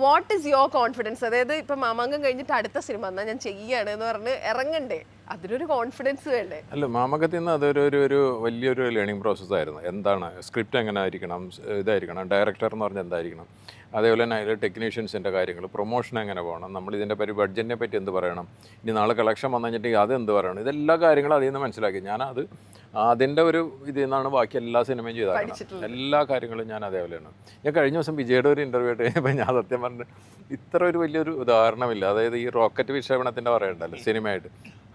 What is your confidence? അതായത് ഇപ്പം മാമാങ്കം കഴിഞ്ഞിട്ട് അടുത്ത സിനിമ എന്നാൽ ഞാൻ ചെയ്യാണ് എന്ന് പറഞ്ഞ് ഇറങ്ങണ്ടേ, അതിനൊരു കോൺഫിഡൻസ് വേണ്ടേ? അല്ല, മാമാങ്കത്തിൽ നിന്ന് അതൊരു വലിയൊരു ലേണിംഗ് പ്രോസസ്സായിരുന്നു. എന്താണ് സ്ക്രിപ്റ്റ് എങ്ങനെ ആയിരിക്കണം, ഇതായിരിക്കണം, ഡയറക്ടർ എന്ന് പറഞ്ഞാൽ എന്തായിരിക്കണം, അതേപോലെ തന്നെ അതിൽ ടെക്നീഷ്യൻസിൻ്റെ കാര്യങ്ങൾ, പ്രൊമോഷൻ എങ്ങനെ പോകണം, നമ്മൾ ഇതിൻ്റെ ബഡ്ജറ്റിനെ പറ്റി എന്ത് പറയണം, ഇനി നാളെ കളക്ഷൻ വന്നു കഴിഞ്ഞിട്ടുണ്ടെങ്കിൽ അത് എന്ത് പറയണം, ഇതെല്ലാ കാര്യങ്ങളും അതിൽ നിന്ന് മനസ്സിലാക്കി. ഞാനത് അതിൻ്റെ ഒരു ഇതിൽ നിന്നാണ് ബാക്കി എല്ലാ സിനിമയും ചെയ്താൽ എല്ലാ കാര്യങ്ങളും ഞാൻ അതേപോലെയാണ്. ഞാൻ കഴിഞ്ഞ ദിവസം വിജയുടെ ഒരു ഇൻ്റർവ്യൂ ആയിട്ട് കഴിഞ്ഞപ്പോൾ ഞാൻ സത്യം പറഞ്ഞ് ഇത്ര ഒരു വലിയൊരു ഉദാഹരണമില്ല. അതായത് ഈ റോക്കറ്റ് വിക്ഷേപണത്തിൻ്റെ പറയണ്ടല്ലോ സിനിമയായിട്ട്,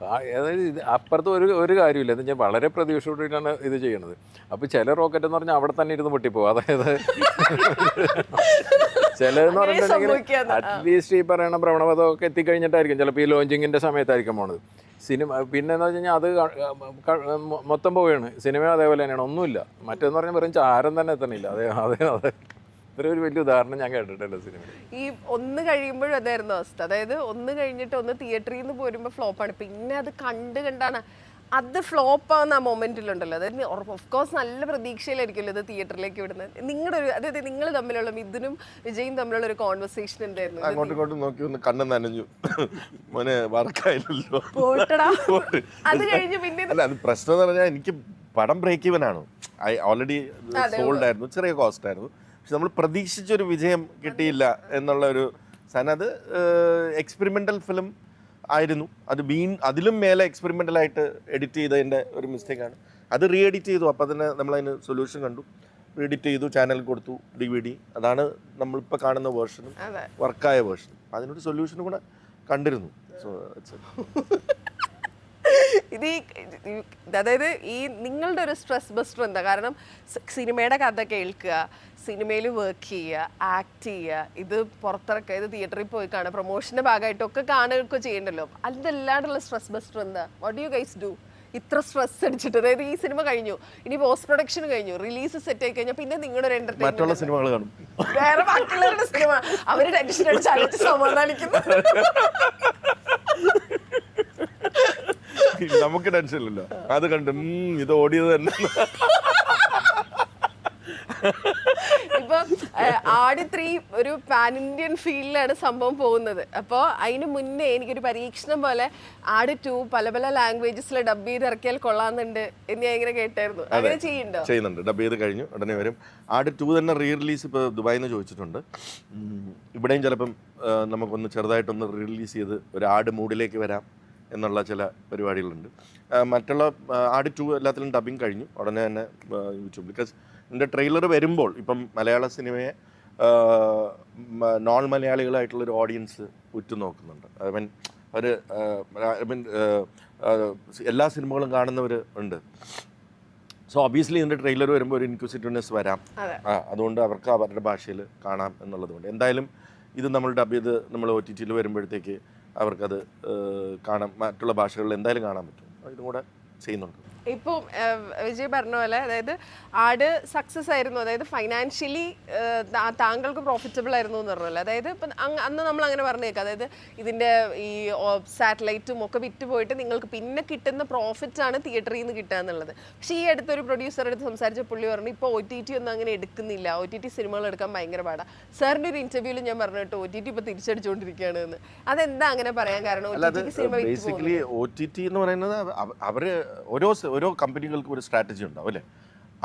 അതായത് ഇത് അപ്പുറത്ത് ഒരു കാര്യമില്ല. എന്ന് വെച്ചാൽ വളരെ പ്രതീക്ഷയോടെയാണ് ഇത് ചെയ്യണത്. അപ്പോൾ ചില റോക്കറ്റ് എന്ന് പറഞ്ഞാൽ അവിടെ തന്നെ ഇരുന്ന് പൊട്ടിപ്പോകും. അതായത് ചിലതെന്ന് പറഞ്ഞിട്ടുണ്ടെങ്കിൽ അറ്റ്ലീസ്റ്റ് ഈ പറയുന്ന ഭ്രമണപഥമൊക്കെ എത്തിക്കഴിഞ്ഞിട്ടായിരിക്കും ചിലപ്പോൾ ഈ ലോഞ്ചിങ്ങിൻ്റെ സമയത്തായിരിക്കും പോണത് സിനിമ. പിന്നെ എന്ന് വെച്ച് കഴിഞ്ഞാൽ അത് മൊത്തം പോവുകയാണ്. സിനിമ അതേപോലെ തന്നെയാണ്, ഒന്നുമില്ല. മറ്റേന്ന് പറഞ്ഞാൽ വെറും ചാരം തന്നെ എത്തണില്ല. അതെ ഒരു വലിയ ഉദാഹരണം ഞാൻ കേട്ടിട്ടില്ല സിനിമ. ഈ ഒന്ന് കഴിയുമ്പോഴും അതായിരുന്നു അവസ്ഥ. അതായത് ഒന്ന് കഴിഞ്ഞിട്ട് ഒന്ന് തിയേറ്ററിൽ നിന്ന് പോരുമ്പോൾ ഫ്ലോപ്പാണ്, പിന്നെ അത് കണ്ടാണ് അത് ഫ്ലോപ്പാവുന്ന ആ മൊമെന്റിലുണ്ടല്ലോ. അതായത് ഓഫ്കോഴ്സ് നല്ല പ്രതീക്ഷയിലായിരിക്കുമല്ലോ ഇത് തിയേറ്ററിലേക്ക് വിടുന്നത്. നിങ്ങളുടെ ഒരു അതായത് നിങ്ങൾ തമ്മിലുള്ള മിഥുനും വിജയും തമ്മിലുള്ള ഒരു കോൺവെർസേഷൻ എന്തായിരുന്നു? അങ്ങോട്ടും നോക്കി ഒന്ന് കണ്ണ് നനഞ്ഞു, മോനെ വർക്കായില്ലല്ലോ. അത് കഴിഞ്ഞ് പിന്നെ അല്ല, അത് പ്രശ്നം എന്ന് പറഞ്ഞാൽ എനിക്ക് പടം ബ്രേക്ക് ഈവൻ ആണ്. ഓൾറെഡി സോൾഡ് ആയിരുന്നു, ചെറിയ കോസ്റ്റ് ആയിരുന്നു. പക്ഷെ നമ്മൾ പ്രതീക്ഷിച്ചൊരു വിജയം കിട്ടിയില്ല എന്നുള്ള ഒരു സാധനം. അത് എക്സ്പെരിമെൻ്റൽ ഫിലിം ആയിരുന്നു. അത് അതിലും മേലെ എക്സ്പെരിമെൻ്റലായിട്ട് എഡിറ്റ് ചെയ്തതിൻ്റെ ഒരു മിസ്റ്റേക്കാണ്. അത് റീ എഡിറ്റ് ചെയ്തു. അപ്പോൾ തന്നെ നമ്മളതിന് സൊല്യൂഷൻ കണ്ടു, റീ എഡിറ്റ് ചെയ്തു, ചാനൽ കൊടുത്തു, DVD. അതാണ് നമ്മളിപ്പോൾ കാണുന്ന വേർഷനും വർക്കായ വേർഷനും. അതിനൊരു സൊല്യൂഷനും കൂടെ കണ്ടിരുന്നു. സോ ഇത് അതായത് ഈ നിങ്ങളുടെ ഒരു സ്ട്രെസ് ബസ്റ്റർ എന്താ? കാരണം സിനിമയുടെ കഥ കേൾക്കുക, സിനിമയിൽ വർക്ക് ചെയ്യുക, ആക്ട് ചെയ്യുക, ഇത് പുറത്തിറക്കുക, ഇത് തിയേറ്ററിൽ പോയി കാണുക, പ്രൊമോഷൻ്റെ ഭാഗമായിട്ടൊക്കെ കാണുകയൊക്കെ ചെയ്യണ്ടല്ലോ. അതിൻ്റെ സ്ട്രെസ് ബസ്റ്റർ എന്താ? What you guys do? ഇത്ര സ്ട്രെസ് അടിച്ചിട്ട്, അതായത് ഈ സിനിമ കഴിഞ്ഞു, ഇനി പോസ്റ്റ് പ്രൊഡക്ഷൻ കഴിഞ്ഞു, റിലീസ് സെറ്റ് ആയി കഴിഞ്ഞാൽ പിന്നെ നിങ്ങളുടെ ഒരു മറ്റുള്ള സിനിമകൾ കാണും, വേറെ ബാക്കിയുള്ളവരുടെ സിനിമ, അവര് ടെൻഷൻ അടിച്ച് അടിച്ച് സമാധാനിക്കുന്നു. നമുക്ക് ടെൻഷൻ ഇല്ലല്ലോ, അത് കണ്ട് ഇത് ഓടിയത് തന്നെ. ഇപ്പൊ ആട് 3 ഒരു പാൻ ഇന്ത്യൻ ഫീൽഡിലാണ് സംഭവം പോകുന്നത്. അപ്പോൾ അതിന് മുന്നേ എനിക്കൊരു പരീക്ഷണം പോലെ ആട് 2 പല ലാംഗ്വേജസിൽ ഡബ് ചെയ്ത് ഇറക്കിയാൽ കൊള്ളാന്നുണ്ട് എന്ന് ഞാൻ ഇങ്ങനെ കേട്ടായിരുന്നു. അങ്ങനെ ചെയ്യുന്നുണ്ട്, ഡബ് ചെയ്ത് കഴിഞ്ഞു, ഉടനെ വരും. ആട് 2 തന്നെ റീ റിലീസ് ഇപ്പോൾ ദുബായിൽ നിന്ന് ചോദിച്ചിട്ടുണ്ട്. ഇവിടെയും ചിലപ്പം നമുക്കൊന്ന് ചെറുതായിട്ടൊന്ന് റീ റിലീസ് ചെയ്ത് ഒരു ആട് മൂഡിലേക്ക് വരാം എന്നുള്ള ചില പരിപാടികളുണ്ട്. മറ്റുള്ള ആട് 2 എല്ലാത്തിലും ഡബിങ് കഴിഞ്ഞു, ഉടനെ തന്നെ യൂട്യൂബ്. ബിക്കോസ് ഇതിൻ്റെ ട്രെയിലർ വരുമ്പോൾ ഇപ്പം മലയാള സിനിമയെ നോൺ മലയാളികളായിട്ടുള്ളൊരു ഓഡിയൻസ് ഉറ്റുനോക്കുന്നുണ്ട്. എല്ലാ സിനിമകളും കാണുന്നവർ ഉണ്ട്. സോ ഒബിയസ്ലി ഇതിൻ്റെ ട്രെയിലർ വരുമ്പോൾ ഒരു ഇൻക്വിസിറ്റീവ്നെസ് വരാം. അതുകൊണ്ട് അവർക്ക് അവരുടെ ഭാഷയിൽ കാണാം എന്നുള്ളതുകൊണ്ട് എന്തായാലും ഇത് നമ്മൾ ഡബ് ചെയ്ത് നമ്മൾ OTT വരുമ്പോഴത്തേക്ക് അവർക്കത് കാണാം, മറ്റുള്ള ഭാഷകളിൽ എന്തായാലും കാണാൻ പറ്റും. ഇതും കൂടെ ചെയ്യുന്നുണ്ട്. ഇപ്പം വിജയ് പറഞ്ഞ പോലെ അതായത് ആട് സക്സസ് ആയിരുന്നു, അതായത് ഫൈനാൻഷ്യലി താങ്കൾക്ക് പ്രോഫിറ്റബിൾ ആയിരുന്നു എന്ന് പറഞ്ഞല്ലോ. അതായത് ഇപ്പം അന്ന് നമ്മൾ അങ്ങനെ പറഞ്ഞേക്കാം, അതായത് ഇതിൻ്റെ ഈ സാറ്റലൈറ്റും ഒക്കെ വിറ്റ് പോയിട്ട് നിങ്ങൾക്ക് പിന്നെ കിട്ടുന്ന പ്രോഫിറ്റാണ് തിയേറ്ററിൽ നിന്ന് കിട്ടുക എന്നുള്ളത്. പക്ഷേ ഈ അടുത്തൊരു പ്രൊഡ്യൂസറുടെ അടുത്ത് സംസാരിച്ച പുള്ളി പറഞ്ഞു ഇപ്പോൾ OTT ഒന്നും അങ്ങനെ എടുക്കുന്നില്ല, OTT സിനിമകൾ എടുക്കാൻ ഭയങ്കര പാടാണ്. സാറിൻ്റെ ഒരു ഇൻ്റർവ്യൂവിൽ ഞാൻ പറഞ്ഞു കേട്ടോ OTT ഇപ്പോൾ തിരിച്ചടിച്ചുകൊണ്ടിരിക്കുകയാണ് എന്ന്. അതെന്താ അങ്ങനെ പറയാൻ കാരണം? ബേസിക്കലി OTT എന്ന് പറയുന്നത് അവർ ഓരോ കമ്പനികൾക്കും ഒരു സ്ട്രാറ്റജി ഉണ്ടാവും അല്ലേ.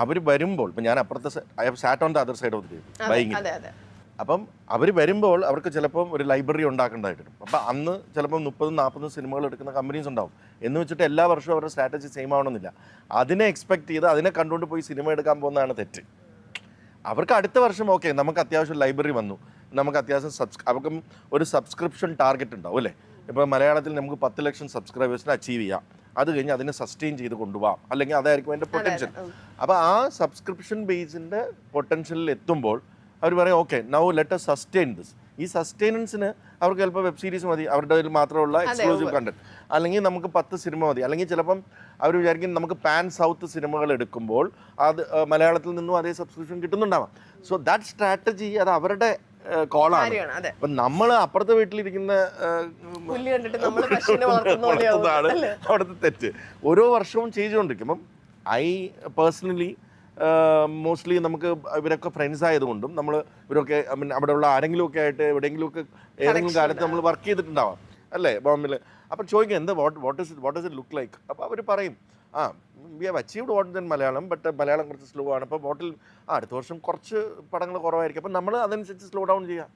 അവർ വരുമ്പോൾ ഇപ്പം ഞാൻ അപ്പുറത്തെ I have SAT on the other side of the buying. അപ്പം അവർ വരുമ്പോൾ അവർക്ക് ചിലപ്പം ഒരു ലൈബ്രറി ഉണ്ടാക്കേണ്ടതായിട്ട് വരും. അപ്പം അന്ന് ചിലപ്പം 30-40 സിനിമകൾ എടുക്കുന്ന കമ്പനീസ് ഉണ്ടാവും. എന്ന് വെച്ചിട്ട് എല്ലാ വർഷവും അവരുടെ സ്ട്രാറ്റജി സെയിം ആവണമെന്നില്ല. അതിനെ എക്സ്പെക്ട് ചെയ്ത് അതിനെ കണ്ടുകൊണ്ട് പോയി സിനിമ എടുക്കാൻ പോകുന്നതാണ് തെറ്റ്. അവർക്ക് അടുത്ത വർഷം ഓക്കെ നമുക്ക് അത്യാവശ്യം ലൈബ്രറി വന്നു, നമുക്ക് അത്യാവശ്യം അവർക്കും ഒരു സബ്സ്ക്രിപ്ഷൻ ടാർഗറ്റ് ഉണ്ടാവും അല്ലേ. ഇപ്പോൾ മലയാളത്തിൽ നമുക്ക് 10 ലക്ഷം സബ്സ്ക്രൈബേഴ്സിനെ അച്ചീവ് ചെയ്യാം, അത് കഴിഞ്ഞ് അതിനെ സസ്റ്റെയിൻ ചെയ്ത് കൊണ്ടുപോകാം, അല്ലെങ്കിൽ അതായിരിക്കും അതിൻ്റെ പൊട്ടൻഷ്യൽ. അപ്പോൾ ആ സബ്സ്ക്രിപ്ഷൻ ബേസിൻ്റെ പൊട്ടൻഷ്യലിൽ എത്തുമ്പോൾ അവർ പറയും okay now let us sustain this. ഈ സസ്റ്റെയിനൻസിന് അവർക്ക് ചിലപ്പോൾ വെബ് സീരീസ് മതി, അവരുടെ കയ്യിൽ മാത്രമുള്ള എക്സ്ക്ലൂസീവ് കണ്ടന്റ്, അല്ലെങ്കിൽ നമുക്ക് 10 സിനിമ മതി, അല്ലെങ്കിൽ ചിലപ്പം അവർ വിചാരിക്കും നമുക്ക് പാൻ സൗത്ത് സിനിമകൾ എടുക്കുമ്പോൾ അത് മലയാളത്തിൽ നിന്നും അതേ സബ്സ്ക്രിപ്ഷൻ കിട്ടുന്നുണ്ടാവാം. സോ ദാറ്റ് സ്ട്രാറ്റജി അത് അവരുടെ കോളാണ്. അപ്പൊ നമ്മൾ അപ്പുറത്തെ വീട്ടിലിരിക്കുന്ന അവിടുത്തെ തെറ്റ്. ഓരോ വർഷവും ചെയ്തുകൊണ്ടിരിക്കും. അപ്പം ഐ പേഴ്സണലി മോസ്റ്റ്ലി നമുക്ക് ഇവരൊക്കെ ഫ്രണ്ട്സ് ആയതുകൊണ്ടും നമ്മൾ ഇവരൊക്കെ അവിടെയുള്ള ആരെങ്കിലുമൊക്കെ ആയിട്ട് എവിടെയെങ്കിലുമൊക്കെ ഏതെങ്കിലും കാലത്ത് നമ്മൾ വർക്ക് ചെയ്തിട്ടുണ്ടാവാം അല്ലേ ബോംബെയിൽ. അപ്പം ചോദിക്കും എന്താ what is it look like. അപ്പോൾ അവർ പറയും we have achieved what than Malayalam, but Malayalam കുറച്ച് സ്ലോ ആണ്. അപ്പോൾ ബോട്ടിൽ അടുത്ത വർഷം കുറച്ച് പടങ്ങൾ കുറവായിരിക്കും, അപ്പം നമ്മൾ അതനുസരിച്ച് സ്ലോ ഡൗൺ ചെയ്യാം.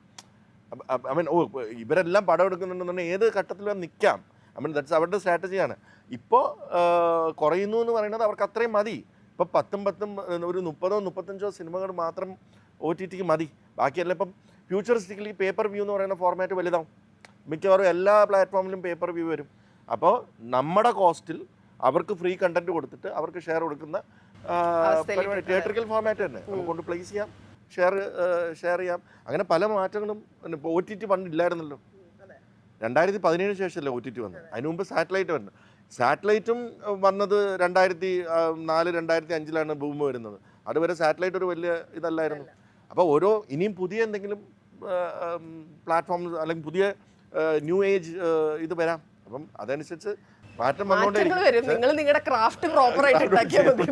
ഐ മീൻ ഇവരെല്ലാം പടം എടുക്കുന്നുണ്ടെന്നുണ്ടെങ്കിൽ ഏത് ഘട്ടത്തിലും നിൽക്കാം. ഐ മീൻ ദാറ്റ്സ് അവരുടെ സ്ട്രാറ്റജിയാണ്. ഇപ്പോൾ കുറയുന്നു എന്ന് പറയുന്നത് അവർക്ക് അത്രയും മതി. ഇപ്പോൾ 10 ഒരു 30-35 സിനിമകൾ മാത്രം OTTക്ക് മതി. ബാക്കിയെല്ലാം ഇപ്പം ഫ്യൂച്ചറിസ്റ്റിക്കലി പേപ്പർ വ്യൂ എന്ന് പറയുന്ന ഫോർമാറ്റ് വലുതാവും. മിക്കവാറും എല്ലാ പ്ലാറ്റ്ഫോമിലും പേപ്പർ വ്യൂ വരും. അപ്പോൾ നമ്മുടെ കോസ്റ്റിൽ അവർക്ക് ഫ്രീ കണ്ടന്റ് കൊടുത്തിട്ട് അവർക്ക് ഷെയർ കൊടുക്കുന്ന തിയേറ്ററിക്കൽ ഫോർമാറ്റ് തന്നെ നമുക്ക് പ്ലേസ് ചെയ്യാം, ഷെയർ ചെയ്യാം. അങ്ങനെ പല മാറ്റങ്ങളും. ഇപ്പോൾ OTT പണ്ടില്ലായിരുന്നല്ലോ, 2017 ശേഷമല്ലേ OTT വന്നത്. അതിന് മുമ്പ് സാറ്റലൈറ്റ് വന്നു. സാറ്റലൈറ്റും വന്നത് 2004-2005 ബൂം വരുന്നത്. അതുവരെ സാറ്റലൈറ്റ് ഒരു വലിയ ഇതല്ലായിരുന്നു. അപ്പോൾ ഇനിയും പുതിയ എന്തെങ്കിലും പ്ലാറ്റ്ഫോംസ് അല്ലെങ്കിൽ പുതിയ ന്യൂ ഏജ് ഇത് വരാം. അപ്പം അതനുസരിച്ച് മാറ്റം വരും. നിങ്ങൾ നിങ്ങളുടെ ക്രാഫ്റ്റ് പ്രോപ്പറായിട്ട് ഉണ്ടാക്കിയാൽ മതി,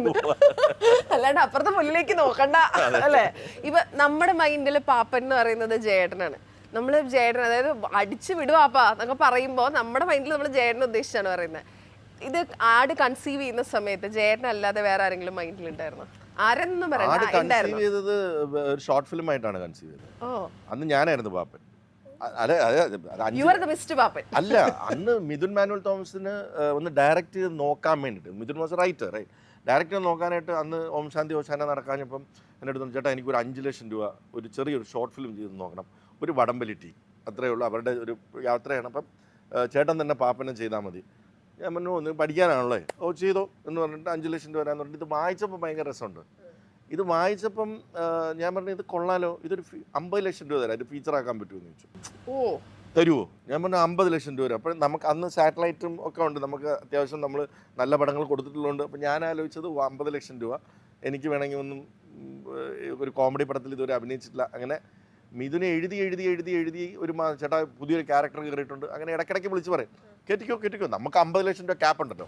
അല്ലാണ്ട് അപ്പുറത്തെ മുന്നിലേക്ക് നോക്കണ്ട അല്ലേ. ഇപ്പൊ നമ്മുടെ മൈൻഡിൽ പാപ്പൻ എന്ന് പറയുന്നത് ജയേട്ടനാണ്. നമ്മൾ ജയേട്ടൻ അതായത് അടിച്ചു വിടുവാപ്പാ എന്നൊക്കെ പറയുമ്പോൾ നമ്മുടെ മൈൻഡിൽ നമ്മൾ ജയേട്ടനെ ഉദ്ദേശിച്ചാണ് പറയുന്നത്. ഇത് ആട് കൺസീവ് ചെയ്യുന്ന സമയത്ത് ജയേട്ടൻ അല്ലാതെ വേറെ ആരെങ്കിലും മൈൻഡിൽ ഉണ്ടായിരുന്നോ? ആരെന്നും ചെയ്തത് ഷോർട്ട് ഫിലിം ആയിട്ടാണ് കൺസീവ് ചെയ്തത്. അന്ന് ഞാനായിരുന്നു പാപ്പൻ. അല്ല, അന്ന് മിഥുൻ മാനുവൽ തോമസിന് ഒന്ന് ഡയറക്റ്റ് ചെയ്ത് നോക്കാൻ വേണ്ടിയിട്ട്, മിഥുൻ വാസ് റൈറ്റർ ഡയറക്റ്റ് ചെയ്ത് നോക്കാനായിട്ട് അന്ന് ഓം ശാന്തി ഓശാന നടക്കാഞ്ഞപ്പം എൻ്റെ അടുത്ത് ചേട്ടാ എനിക്കൊരു 5 ലക്ഷം രൂപ ഒരു ചെറിയൊരു ഷോർട്ട് ഫിലിം ചെയ്ത് നോക്കണം, ഒരു വടംവലി ടീം, അത്രയേ ഉള്ളൂ, അവരുടെ ഒരു യാത്രയാണ്, അപ്പം ചേട്ടൻ തന്നെ പാപ്പനെ ചെയ്താൽ മതി. ഞാൻ പറഞ്ഞു ഒന്ന് പഠിക്കാനാണല്ലേ, ചെയ്തോ എന്ന് പറഞ്ഞിട്ട് 5 ലക്ഷം രൂപ വരാമെന്ന് പറഞ്ഞിട്ട് ഇത് വായിച്ചപ്പോൾ ഭയങ്കര രസമുണ്ട്. ഇത് വായിച്ചപ്പം ഞാൻ പറഞ്ഞു ഇത് കൊള്ളാലോ, ഇതൊരു 50 ലക്ഷം രൂപ തരാം, ഇത് ഫീച്ചറാക്കാൻ പറ്റുമെന്ന് ചോദിച്ചു. തരുമോ? ഞാൻ പറഞ്ഞു 50 ലക്ഷം രൂപ തരാം. അപ്പോൾ നമുക്ക് അന്ന് സാറ്റലൈറ്റും ഒക്കെ ഉണ്ട്, നമുക്ക് അത്യാവശ്യം നമ്മൾ നല്ല പടങ്ങൾ കൊടുത്തിട്ടുള്ളതുകൊണ്ട്. അപ്പോൾ ഞാൻ ആലോചിച്ചത് 50 ലക്ഷം രൂപ എനിക്ക് വേണമെങ്കിൽ ഒന്നും ഒരു കോമഡി പടത്തിൽ ഇതുവരെ അഭിനയിച്ചിട്ടില്ല. അങ്ങനെ മിഥുനെ എഴുതി ഒരു ചേട്ടാ പുതിയൊരു ക്യാരക്ടർ കയറിയിട്ടുണ്ട്, അങ്ങനെ ഇടയ്ക്കിടയ്ക്ക് വിളിച്ച് പറയും കേറ്റിക്കോ നമുക്ക് 50 ലക്ഷം രൂപ ക്യാപ്പ് ഉണ്ടല്ലോ,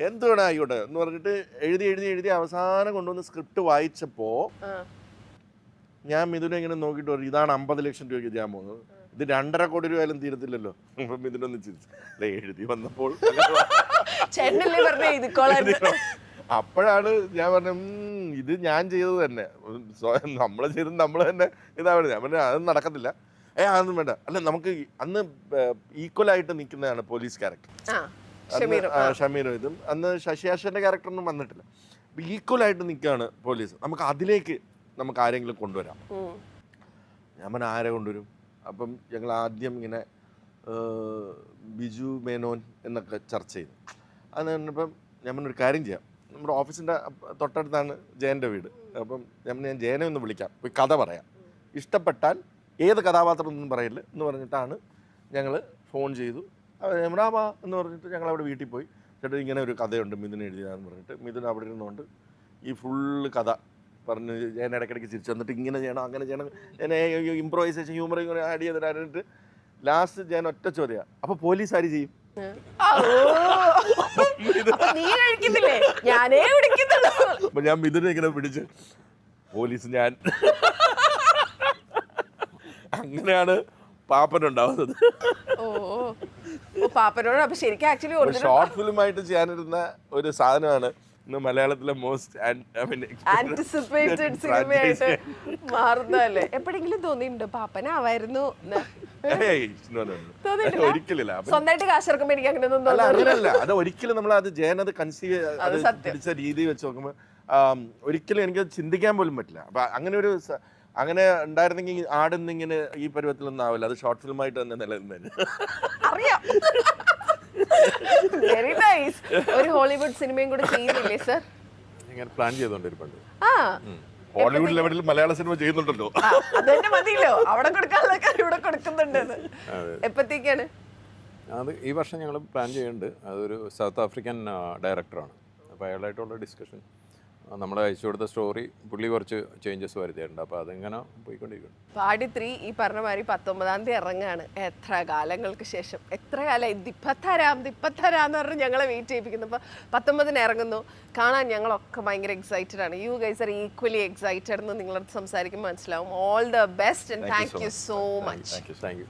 എന്ത് വേണം ആയിക്കോട്ടെ എന്ന് പറഞ്ഞിട്ട് എഴുതി അവസാനം കൊണ്ടുവന്ന് സ്ക്രിപ്റ്റ് വായിച്ചപ്പോൾ ഞാൻ മിഥുനെ ഇങ്ങനെ നോക്കിയിട്ട് പറയും ഇതാണ് 50 ലക്ഷം രൂപയ്ക്ക് ചെയ്യാൻ പോകുന്നത്, ഇത് 2.5 കോടി രൂപയാലും തീരത്തില്ലല്ലോ. മിഥുനൊന്ന് ചിരിച്ചു എഴുതി വന്നപ്പോൾ അപ്പോഴാണ് ഞാൻ പറഞ്ഞ ഇത് ഞാൻ ചെയ്തത് തന്നെ, നമ്മൾ ചെയ്തത് നമ്മൾ തന്നെ ഇതാണ്. ഞാൻ പറഞ്ഞ അതൊന്നും നടക്കത്തില്ല, അതൊന്നും വേണ്ട. അല്ല നമുക്ക് അന്ന് ഈക്വലായിട്ട് നിൽക്കുന്നതാണ് പോലീസ് ക്യാരക്ടർ, ഷമീറും ഇതും. അന്ന് ശശിയാശന്റെ ക്യാരക്ടറൊന്നും വന്നിട്ടില്ല, ഈക്വലായിട്ട് നിൽക്കുകയാണ് പോലീസ്. നമുക്ക് അതിലേക്ക് നമുക്ക് ആരെങ്കിലും കൊണ്ടുവരാം. ഞാൻ പറഞ്ഞ ആരെ കൊണ്ടുവരും? അപ്പം ഞങ്ങൾ ആദ്യം ഇങ്ങനെ ബിജു മേനോൻ എന്നൊക്കെ ചർച്ച ചെയ്തു. അത് കഴിഞ്ഞപ്പം ഞാൻ പറഞ്ഞൊരു കാര്യം ചെയ്യാം, നമ്മുടെ ഓഫീസിൻ്റെ തൊട്ടടുത്താണ് ജയൻ്റെ വീട്. അപ്പം ഞാൻ ജയനെ ഒന്ന് വിളിക്കാം, പോയി കഥ പറയാം, ഇഷ്ടപ്പെട്ടാൽ ഏത് കഥാപാത്രം ഒന്നും പറയില്ല എന്ന് പറഞ്ഞിട്ടാണ് ഞങ്ങൾ ഫോൺ ചെയ്തു. എമറാമ എന്ന് പറഞ്ഞിട്ട് ഞങ്ങൾ അവിടെ വീട്ടിൽ പോയി. ചേട്ടാ ഇങ്ങനെ ഒരു കഥയുണ്ട് മിഥുൻ എഴുതിയതാന്ന് പറഞ്ഞിട്ട് മിഥുൻ അവിടെ ഇരുന്നുകൊണ്ട് ഈ ഫുള്ള് കഥ പറഞ്ഞ് ഞാൻ ഇടയ്ക്കിടയ്ക്ക് ചിരിച്ചു വന്നിട്ട് ഇങ്ങനെ ചെയ്യണം അങ്ങനെ ചെയ്യണം, ഞാൻ ഇംപ്രോവൈസേഷൻ ഹ്യൂമർ ഇങ്ങനെ ആഡ് ചെയ്തിട്ട് ലാസ്റ്റ് ഞാൻ ഒറ്റ ചോദ്യം, അപ്പോൾ പോലീസ് ആര് ചെയ്യും? അപ്പൊ ഞാൻ മിഥുനെ ഇങ്ങനെ പിടിച്ച് പോലീസ് ഞാൻ. അങ്ങനെയാണ് പാപ്പനുണ്ടാവുന്നത്. പാപ്പനോട് അപ്പൊ ശരിക്കും ആക്ച്വലി ഷോർട്ട് ഫിലിം ആയിട്ട് ചെയ്യാനിരുന്ന ഒരു സാധനമാണ് ഇന്ന് മലയാളത്തിലെ മോസ്റ്റ് ആന്റിസിപ്പേറ്റഡ് സിനിമയായിട്ട് മാറുന്നതല്ലേ. എപ്പോഴെങ്കിലും തോന്നിയിട്ടുണ്ടോ പാപ്പനാവായിരുന്നു? ഒരിക്കലില്ല. സ്വന്തമായിട്ട് കാശിറക്കുമ്പോ എനിക്ക് അങ്ങനെ അങ്ങനെയല്ല, അത് ഒരിക്കലും നമ്മൾ അത് ജയനത് കൺസീവ് പിടിച്ച രീതി വെച്ച് നോക്കുമ്പോൾ ഒരിക്കലും എനിക്ക് ചിന്തിക്കാൻ പോലും പറ്റില്ല. അപ്പൊ അങ്ങനെ ഉണ്ടായിരുന്നെങ്കിൽ ആടുന്നിങ്ങനെ ഈ പരുവത്തിലൊന്നും ആവില്ല. അത് ഷോർട്ട് ഫിലിം ആയിട്ട് തന്നെ നിലനിന്നു. അറിയാം. Very nice. ഒരു ഹോളിവുഡ് സിനിമയും കൂടെ ചെയ്യുന്നില്ലേ സർ? ഇങ്ങനെ പ്ലാൻ ചെയ്തോണ്ടിരിപ്പുണ്ട്. ഹോളിവുഡ് ലെവലിൽ മലയാള സിനിമ ചെയ്യുന്നുണ്ടല്ലോ, അതന്നെ മതിയല്ലോ. അവിടെ കൊടുക്കാനുള്ളതൊക്കെ ഇവിടെ കൊടുക്കുന്നുണ്ട്. എപ്പത്തേക്കാണ് അത്? ഈ വർഷം ഞങ്ങൾ പ്ലാൻ ചെയ്യുന്നുണ്ട്. അതൊരു സൗത്ത് ആഫ്രിക്കൻ ഡയറക്ടറാണ്. അപ്പോൾ അയാളായിട്ടുള്ള ഡിസ്കഷൻ, നമ്മൾ അയച്ചു കൊടുത്ത സ്റ്റോറി പുള്ളി കുറച്ച് ചേഞ്ചസ് വരുത്തിയിട്ടുണ്ട്. അപ്പോൾ അതിങ്ങനെ പോയിക്കൊണ്ടിരിക്കുന്നു. പാടി 3 ഈ പറഞ്ഞ മാതിരി 19-ാം തീയതി ഇറങ്ങാണ്. എത്ര കാലങ്ങൾക്ക് ശേഷം, എത്ര കാലം ദിപ്പത്തരാന്ന് പറഞ്ഞ് ഞങ്ങളെ വെയിറ്റ് ചെയ്യിപ്പിക്കുന്നു. അപ്പോൾ 19-ന് ഇറങ്ങുന്നു. കാണാൻ ഞങ്ങളൊക്കെ ഭയങ്കര എക്സൈറ്റഡ് ആണ്. You guys are equally excited എന്ന് നിങ്ങളടുത്ത് സംസാരിക്കുമ്പോൾ മനസ്സിലാവും. All the best and thank you so much. Thank you.